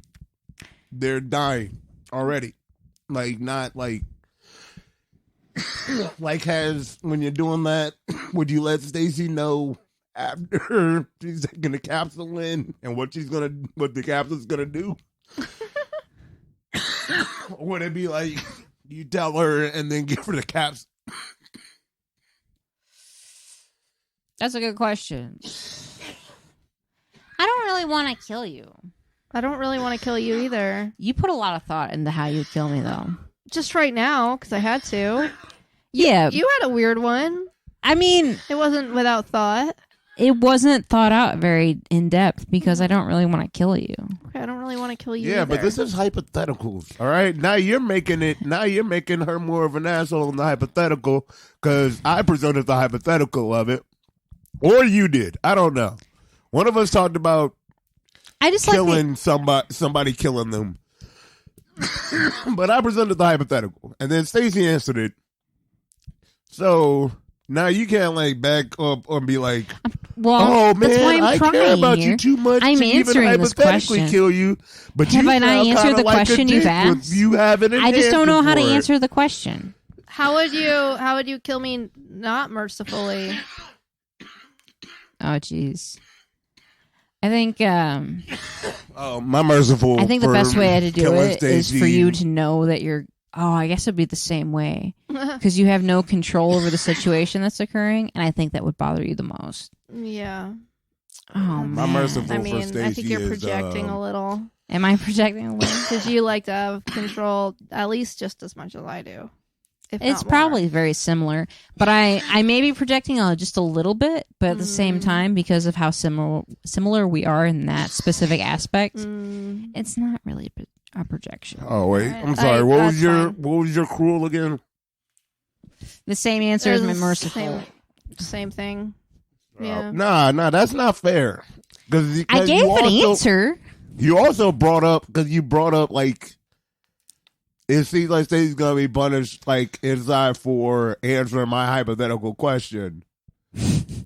they're dying already, like not like. Like, when you're doing that, would you let Stacey know after she's taking the capsule in and what the capsule's gonna do? Or would it be like you tell her and then give her the capsule? That's a good question. I don't really want to kill you. I don't really want to kill you either. You put a lot of thought into how you kill me, though. Just right now, because I had to. Yeah. You had a weird one. I mean, It wasn't without thought. it wasn't thought out very in depth because I don't really want to kill you. Okay, I don't really want to kill you Yeah, either. but this is hypotheticals. All right, now you're making her more of an asshole in the hypothetical because I presented the hypothetical of it, or you did. I don't know. One of us talked about I just killing somebody killing them. But I presented the hypothetical, and then Stacey answered it. So now you can't like back up or be like, "Oh that's why man, I'm I care trying about here. you too much I'm to even answering this hypothetically question. kill you." But Have you I not sound answered kinda the like a question you've dick with asked? You having an I just don't know how to for it. answer the question. How would you kill me not mercifully? Oh, jeez. I think Oh, my merciful. I think the for best way to do killing it is for Stacey. you to know that you're. Oh, I guess it'd be the same way because you have no control over the situation that's occurring, and I think that would bother you the most. Yeah. Oh My man. merciful I for mean, I think Stacey you're is, projecting a little. Am I projecting a little? Because you like to have control at least just as much as I do. If It's not more. probably very similar, but I may be projecting just a little bit, but at the same time, because of how similar we are in that specific aspect, it's not really a projection. Oh wait, Right. I'm sorry. What that's was your fine. what was your cruel again? The same answer as There's my merciful. Same thing. Yeah. Nah, that's not fair. Because I gave an answer. You also brought up like it seems like Stacey's gonna be punished like inside for answering my hypothetical question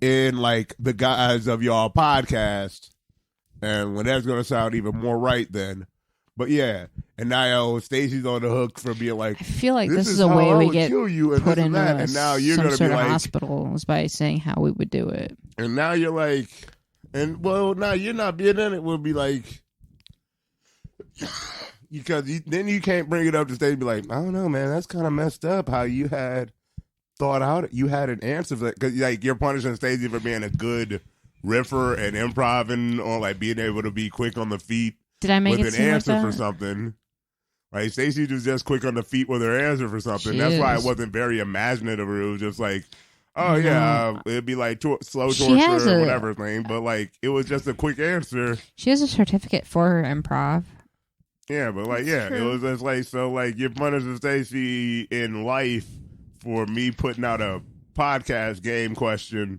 in like the guise of y'all podcast, and when that's gonna sound even more right then. But yeah, and now Stacey's on the hook for being like, I feel like this is how a way I we would get kill you and put this and into that, and now you're some gonna sort be of like, hospitals by saying how we would do it. and now you're like, and well, now you're not being in it. Will be like, because then you can't bring it up to Stacey and be like, I don't know, man, that's kind of messed up. How you had thought out, you had an answer for that, because like you're punishing Stacey for being a good riffer and improving on like being able to be quick on the feet. Did I make with it an seem like answer that? for something? Like Stacey was just quick on the feet with her answer for something. She That's why it is. wasn't very imaginative. It was just like, oh yeah, it'd be like slow She torture has or a- whatever thing. But like it was just a quick answer. She has a certificate for her improv. Yeah, but like That's it true. was just like so like you're punishing Stacey in life for me putting out a podcast game question,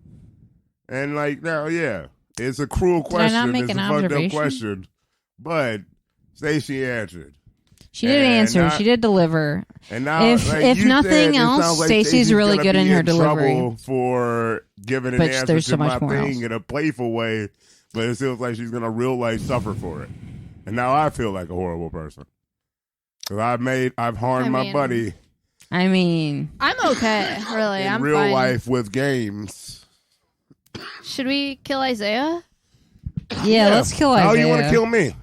and like now it's a cruel Did I not question. make It's an a fucked up observation? question, but Stacey answered. She did And answer. not- She did deliver. And now, If like if you nothing said, it else, sounds like Stacey's really gonna good in be her trouble delivery. for giving an But answer there's to so my much more thing else. in a playful way, but it feels like she's gonna real life suffer for it. And now I feel like a horrible person because I've harmed my mean, buddy I mean, I'm okay, really. in I'm real fine. life with games. Should we kill Isiah? Yeah, let's kill Isiah. How you want to kill me?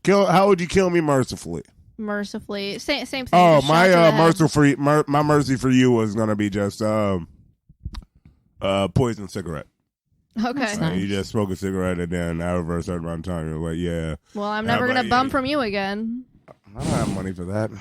How would you kill me mercifully? Mercifully, same thing. Oh, just shot to the head. my mercy for you was gonna be just poison cigarette. Okay. That's nice. You just smoke a cigarette and then after a certain amount of time you're like, yeah. Well, I'm never gonna bum from you again. I don't have money for that.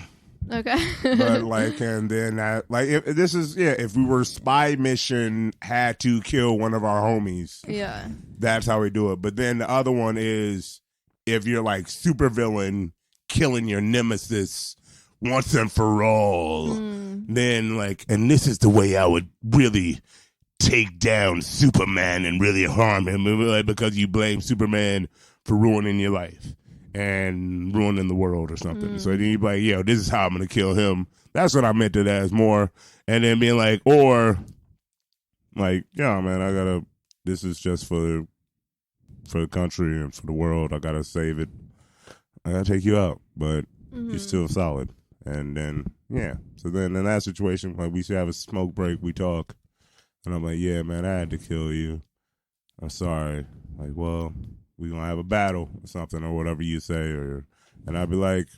Okay. But like, and then if we were spy mission had to kill one of our homies. Yeah. That's how we do it. But then the other one is if you're like super villain killing your nemesis once and for all. Then like, and this is the way I would really take down Superman and really harm him, like, because you blame Superman for ruining your life and ruining the world or something. So then you'd be like, yo, this is how I'm going to kill him. That's what I meant it as more. And then being like, or like, yeah, man, this is just for the country and for the world. I got to save it. I got to take you out, but you're still solid. And then, yeah. So then in that situation, like we should have a smoke break. We talk. And I'm like, yeah, man, I had to kill you. I'm sorry. Like, well, we're going to have a battle or something or whatever you say. And I'd be like,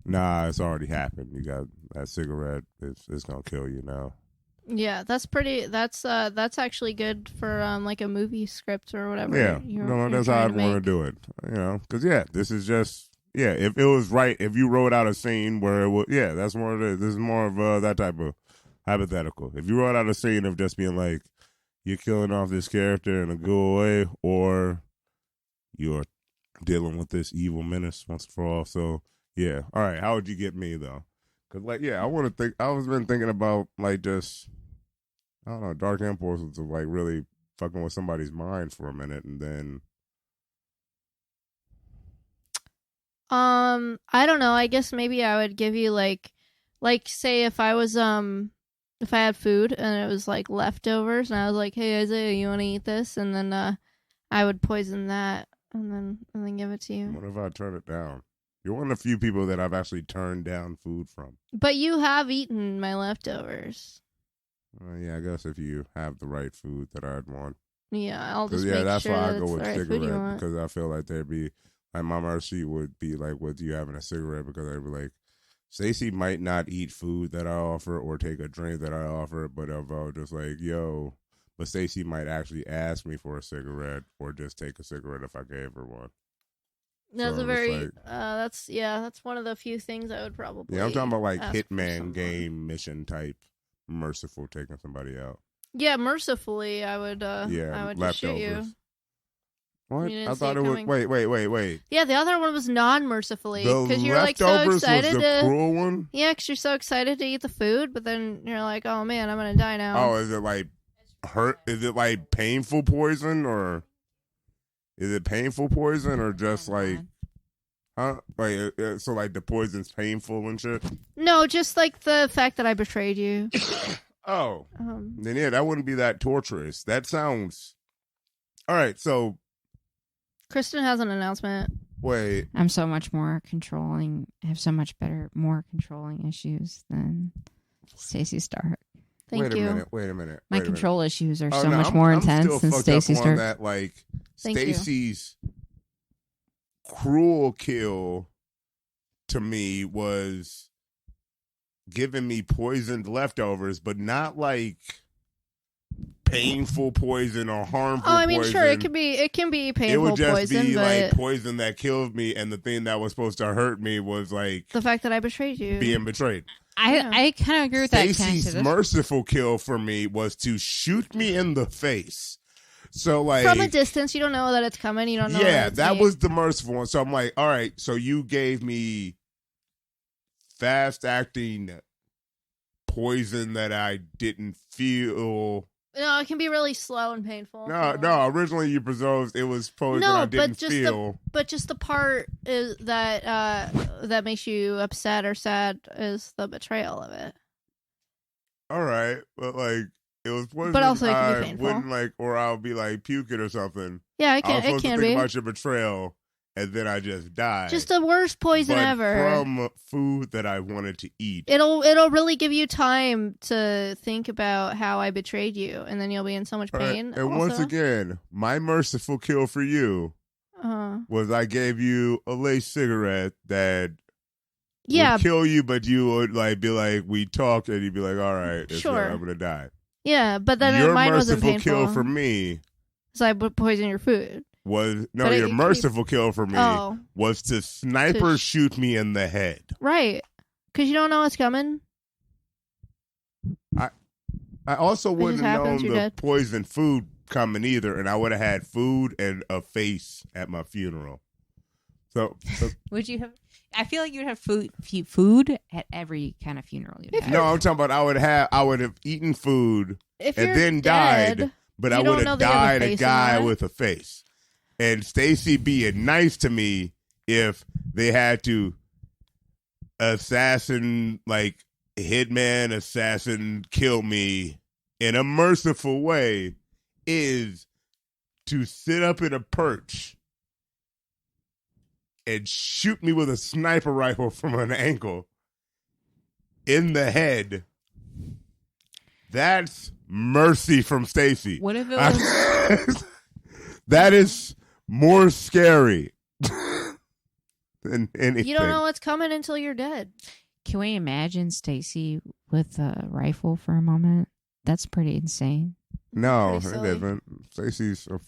nah, it's already happened. You got that cigarette. It's going to kill you now. Yeah, that's actually good for like a movie script or whatever. Yeah, that's how I'd want to do it. You know, because, yeah, this is just, yeah, if it was right, if you wrote out a scene where it was, yeah, that's more of it. This is more of that type of hypothetical. If you wrote out a scene of just being like, you're killing off this character in a good way, or you're dealing with this evil menace once and for all. So, yeah. All right. How would you get me, though? Because, like, yeah, I was been thinking about, like, just, I don't know, dark impulses of, like, really fucking with somebody's mind for a minute, and then. I don't know. I guess maybe I would give you, like, say if I was, if I had food and it was like leftovers and I was like, hey Isiah, you want to eat this? And then I would poison that and then give it to you. What if I turn it down? You're one of the few people that I've actually turned down food from. But you have eaten my leftovers. Yeah, I guess if you have the right food that I'd want. Yeah, I'll just that's make why sure I go with right cigarette, because I feel like there'd be like my mercy would be like with you having a cigarette, because I'd be like, Stacey might not eat food that I offer or take a drink that I offer, but if I was just like, yo, but Stacey might actually ask me for a cigarette or just take a cigarette if I gave her one. That's so a very, that's one of the few things I would probably. Yeah, I'm talking about like Hitman game mission type, merciful taking somebody out. Yeah, mercifully, I would, I would just shoot you. What? I thought it was. Wait. Yeah, the other one was non-mercifully, because you're like so leftovers excited was the cruel one. Yeah, because you're so excited to eat the food, but then you're like, oh man, I'm gonna die now. Oh, is it like hurt? Is it like painful poison, or is it painful poison, or just like, huh? Like, so like the poison's painful and shit. No, just like the fact that I betrayed you. Oh, then yeah, that wouldn't be that torturous. That sounds. All right, so. Kristen has an announcement. Wait. I'm so much more controlling. I have so much more controlling issues than Stacey Stark. Thank you. Wait a minute. My control issues are so much more intense than Stacey Stark. That, like, Stacey's cruel kill to me was giving me poisoned leftovers, but not like painful poison or harmful poison. Oh, I mean, sure, it can be painful poison. It would just poison, be but like poison that killed me, and the thing that was supposed to hurt me was like the fact that I betrayed you. Being betrayed. I kind of agree with that. Stacey's merciful kill for me was to shoot me in the face. So like from a distance, you don't know that it's coming. You don't know. Yeah, that was the merciful one. So I'm like, all right, so you gave me fast acting poison that I didn't feel. No, it can be really slow and painful. No. Originally, you proposed it was poison I didn't feel. But just the part is that makes you upset or sad is the betrayal of it. All right, but like it was poison. But also, it can be painful. Wouldn't like, or I'll be like puking or something. Yeah, it can. I was supposed to think be about your betrayal, and then I just die. Just the worst poison but ever. from food that I wanted to eat. It'll really give you time to think about how I betrayed you, and then you'll be in so much pain. And once again, my merciful kill for you was I gave you a lace cigarette that would kill you, but you would like be like, we talked, and you'd be like, all right, sure, I'm gonna die. Yeah, but then your mine wasn't merciful painful. kill for me, so I would poison your food. Your merciful kill for me was to sniper shoot me in the head. Right, because you don't know what's coming. I also wouldn't have known the poison food coming either, and I would have had food and a face at my funeral. So would you have? I feel like you'd have food at every kind of funeral you'd have. No, I'm talking about I would have eaten food and then died, but I would have died a guy with a face. And Stacey being nice to me if they had to assassin kill me in a merciful way is to sit up in a perch and shoot me with a sniper rifle from an angle in the head. That's mercy from Stacey. What if it was... That is more scary than anything. You don't know what's coming until you're dead. Can we imagine Stacey with a rifle for a moment? That's pretty insane. No, it isn't. Stacey's a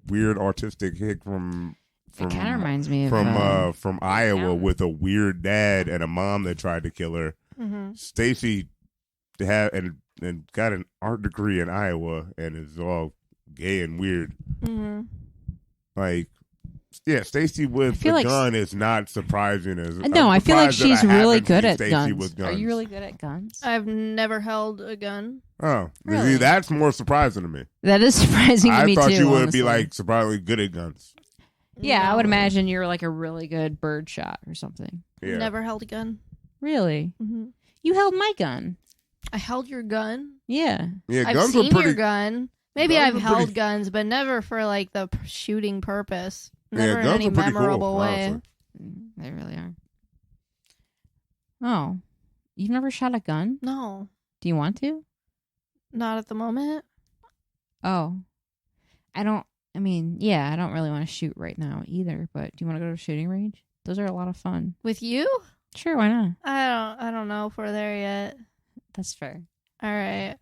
weird autistic hick from it kind of reminds me of from Iowa with a weird dad and a mom that tried to kill her. Mm-hmm. Stacey had and got an art degree in Iowa and is all gay and weird. Mm-hmm. Stacey with the gun is not surprising. I feel like she's really good at guns. Are you really good at guns? I've never held a gun. Oh, really? See, that's more surprising to me. That is surprising to me too. I thought you would honestly. be surprisingly good at guns. Yeah, No. I would imagine you're like a really good bird shot or something. Yeah. Never held a gun. Really? Mm-hmm. You held my gun. I held your gun. Yeah. Yeah, I've guns seen are pretty. your gun. Maybe I've held guns, but never for the shooting purpose. Never in guns any are pretty memorable cool, way. honestly. They really are. Oh, you've never shot a gun? No, Do you want to? not at the moment. Oh, I don't really want to shoot right now either. But do you want to go to a shooting range? Those are a lot of fun. With you? Sure, why not? I don't know if we're there yet. That's fair. All right.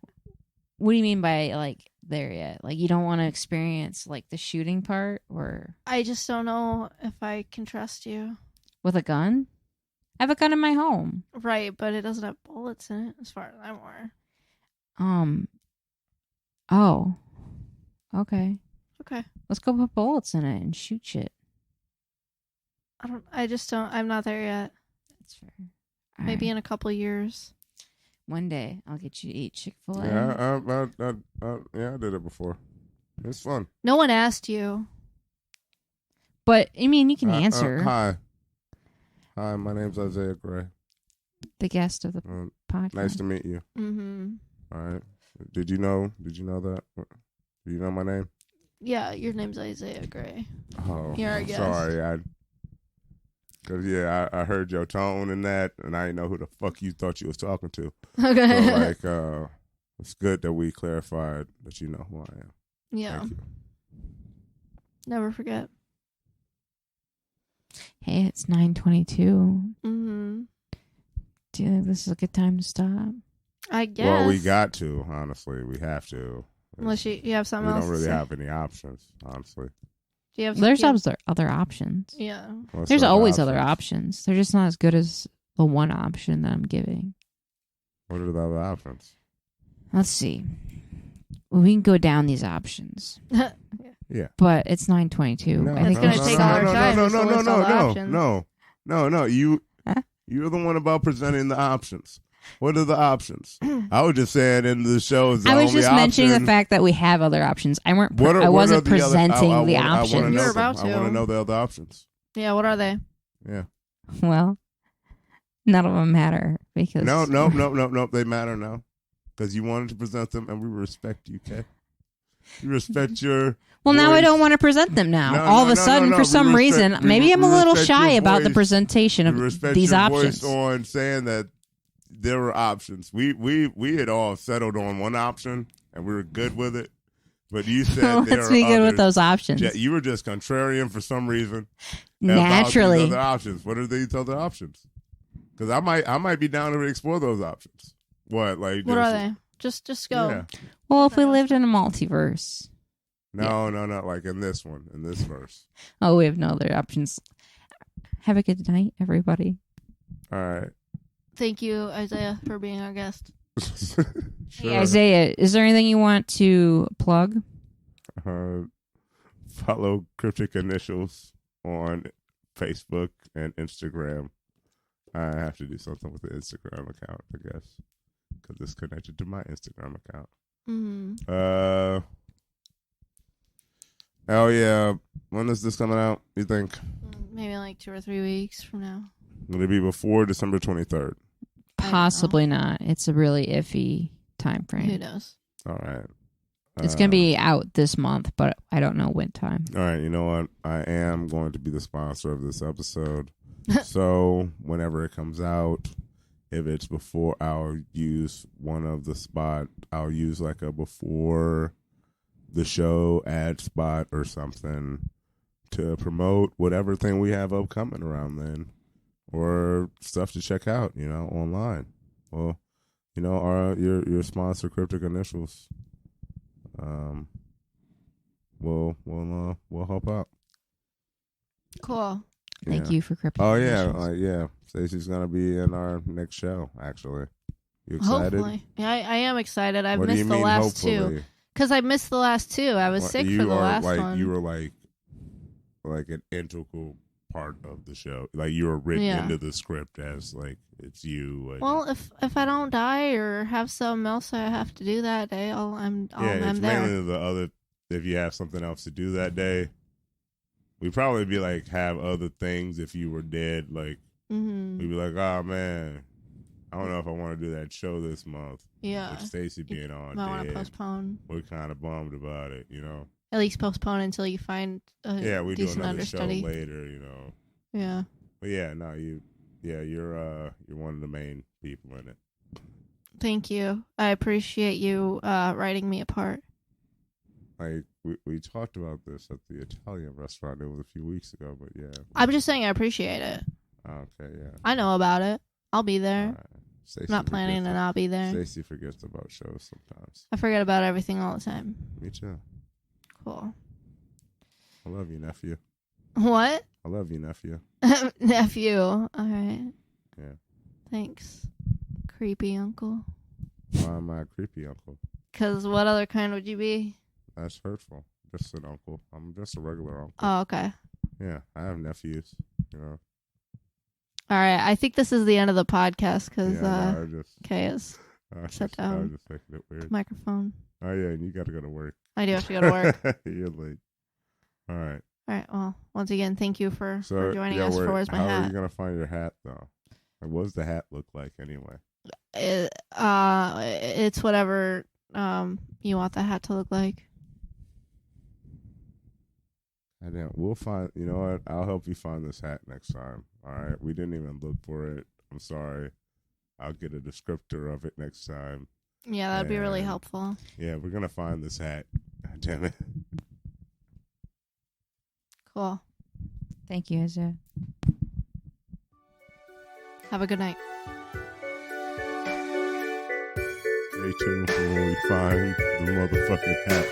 What do you mean by there yet? You don't want to experience the shooting part, or I just don't know if I can trust you. with a gun? I have a gun in my home. Right, but it doesn't have bullets in it, as far as I'm aware. Oh. Okay. Okay. Let's go put bullets in it and shoot shit. I'm not there yet. That's fair. Maybe in a couple years. One day I'll get you to eat Chick-fil-A. Yeah, I did it before. It's fun. No one asked you. But I mean, you can answer. Hi, my name's Isiah Gray. The guest of the podcast. Nice to meet you. Mm-hmm. All right. Did you know that? Do you know my name? Yeah, your name's Isiah Gray. Oh, You're our I'm guest. sorry. I heard your tone and that, and I didn't know who the fuck you thought you was talking to. Okay. So it's good that we clarified that you know who I am. Yeah. Thank you. Never forget. Hey, it's 9:22. Mm-hmm. Do you think this is a good time to stop? I guess. Well, we got to. Honestly, we have to. Unless you have something else. We don't really to say. have any options. Honestly. Do you have There's do you other options. Yeah. What's There's those always other options. They're just not as good as the one option that I'm giving. What are the other options? Let's see. Well, we can go down these options. Yeah. But it's 9:22. No, I think gonna take all our time just to list all the options. No. You're the one about presenting the options. What are the options? I was just saying in the show is the I was only just mentioning option. the fact that we have other options. I wasn't What are the presenting other, the I wanna options. know You're about them. I to. want to know the other options. Yeah, what are they? Yeah. Well, none of them matter because No. They matter now because you wanted to present them, and we respect you, Kay. You respect your. Well, now I voice. don't want to present them now. No, All of a sudden, for We some reason, maybe I'm a little shy about the voice. presentation of We respect these your options. voice on saying that there were options. We had all settled on one option and we were good with it. But you said there Let's are be good with others. those options. You were just contrarian for some reason. Naturally. About these other options. What are these other options? Because I might be down to explore those options. What are they? Just go. Yeah. Well, if we lived in a multiverse. No, not like in this one, in this verse. Oh, we have no other options. Have a good night, everybody. All right. Thank you, Isaiah, for being our guest. Sure. Hey, Isaiah, is there anything you want to plug? Follow Cryptic Initials on Facebook and Instagram. I have to do something with the Instagram account, I guess, because it's connected to my Instagram account. Mm-hmm. Oh yeah. When is this coming out, you think? Maybe like 2 or 3 weeks from now. Will it be before December 23rd? Possibly not. It's a really iffy time frame. Who knows? All right. It's going to be out this month, but I don't know when time. All right. You know what? I am going to be the sponsor of this episode. So whenever it comes out, if it's before, I'll use one of the spot. I'll use like a before the show ad spot or something to promote whatever thing we have upcoming around then, or stuff to check out, online. Well, your sponsor, Cryptic Initials, we'll help out. Cool. Thank you for Cryptic. Oh yeah, Initials. Stacey's gonna be in our next show. Actually, you excited? Hopefully, yeah, I am excited. I've What do you missed the mean, last hopefully? two because I missed the last two. I was sick for the last one. You were like an integral part of the show. Like you were written into the script as like it's you. Well, if I don't die or have something else I have to do that day, I'm it's there. mainly the other. If you have something else to do that day, we'd probably be like have other things. If you were dead, like we'd be like, oh man, I don't know if I want to do that show this month. Yeah, with Stacey being on. Might want to postpone. We're kind of bummed about it, At least postpone until you find a we do decent another show understudy. later, Yeah. But yeah, no, you're one of the main people in it. Thank you. I appreciate you writing me a part. Like we talked about this at the Italian restaurant. It was a few weeks ago, but yeah. I'm just saying I appreciate it. Okay, yeah. I know about it. I'll be there. Stacey I'm not planning to not be there. Stacey forgets about shows sometimes. I forget about everything all the time. Me too. Cool. I love you, nephew. What? I love you, nephew. Nephew. All right. Yeah. Thanks, creepy uncle. Why am I a creepy uncle? Because what other kind would you be? That's hurtful. Just an uncle. I'm just a regular uncle. Oh, okay. Yeah, I have nephews. All right. I think this is the end of the podcast because Kay is set I down was just making it weird. microphone. Oh yeah, and you got to go to work. I do have to go to work. You're late. All right. All right. Well, once again, thank you for joining us for Where's My How Hat. are you gonna find your hat though? Like, what does the hat look like anyway? It's whatever you want the hat to look like. We'll find. You know what? I'll help you find this hat next time. All right. We didn't even look for it. I'm sorry. I'll get a descriptor of it next time. Yeah, that'd be really helpful. Yeah, we're gonna find this hat. God damn it. Cool. Thank you, Isaiah. Have a good night. Stay tuned for when we find the motherfucking hat.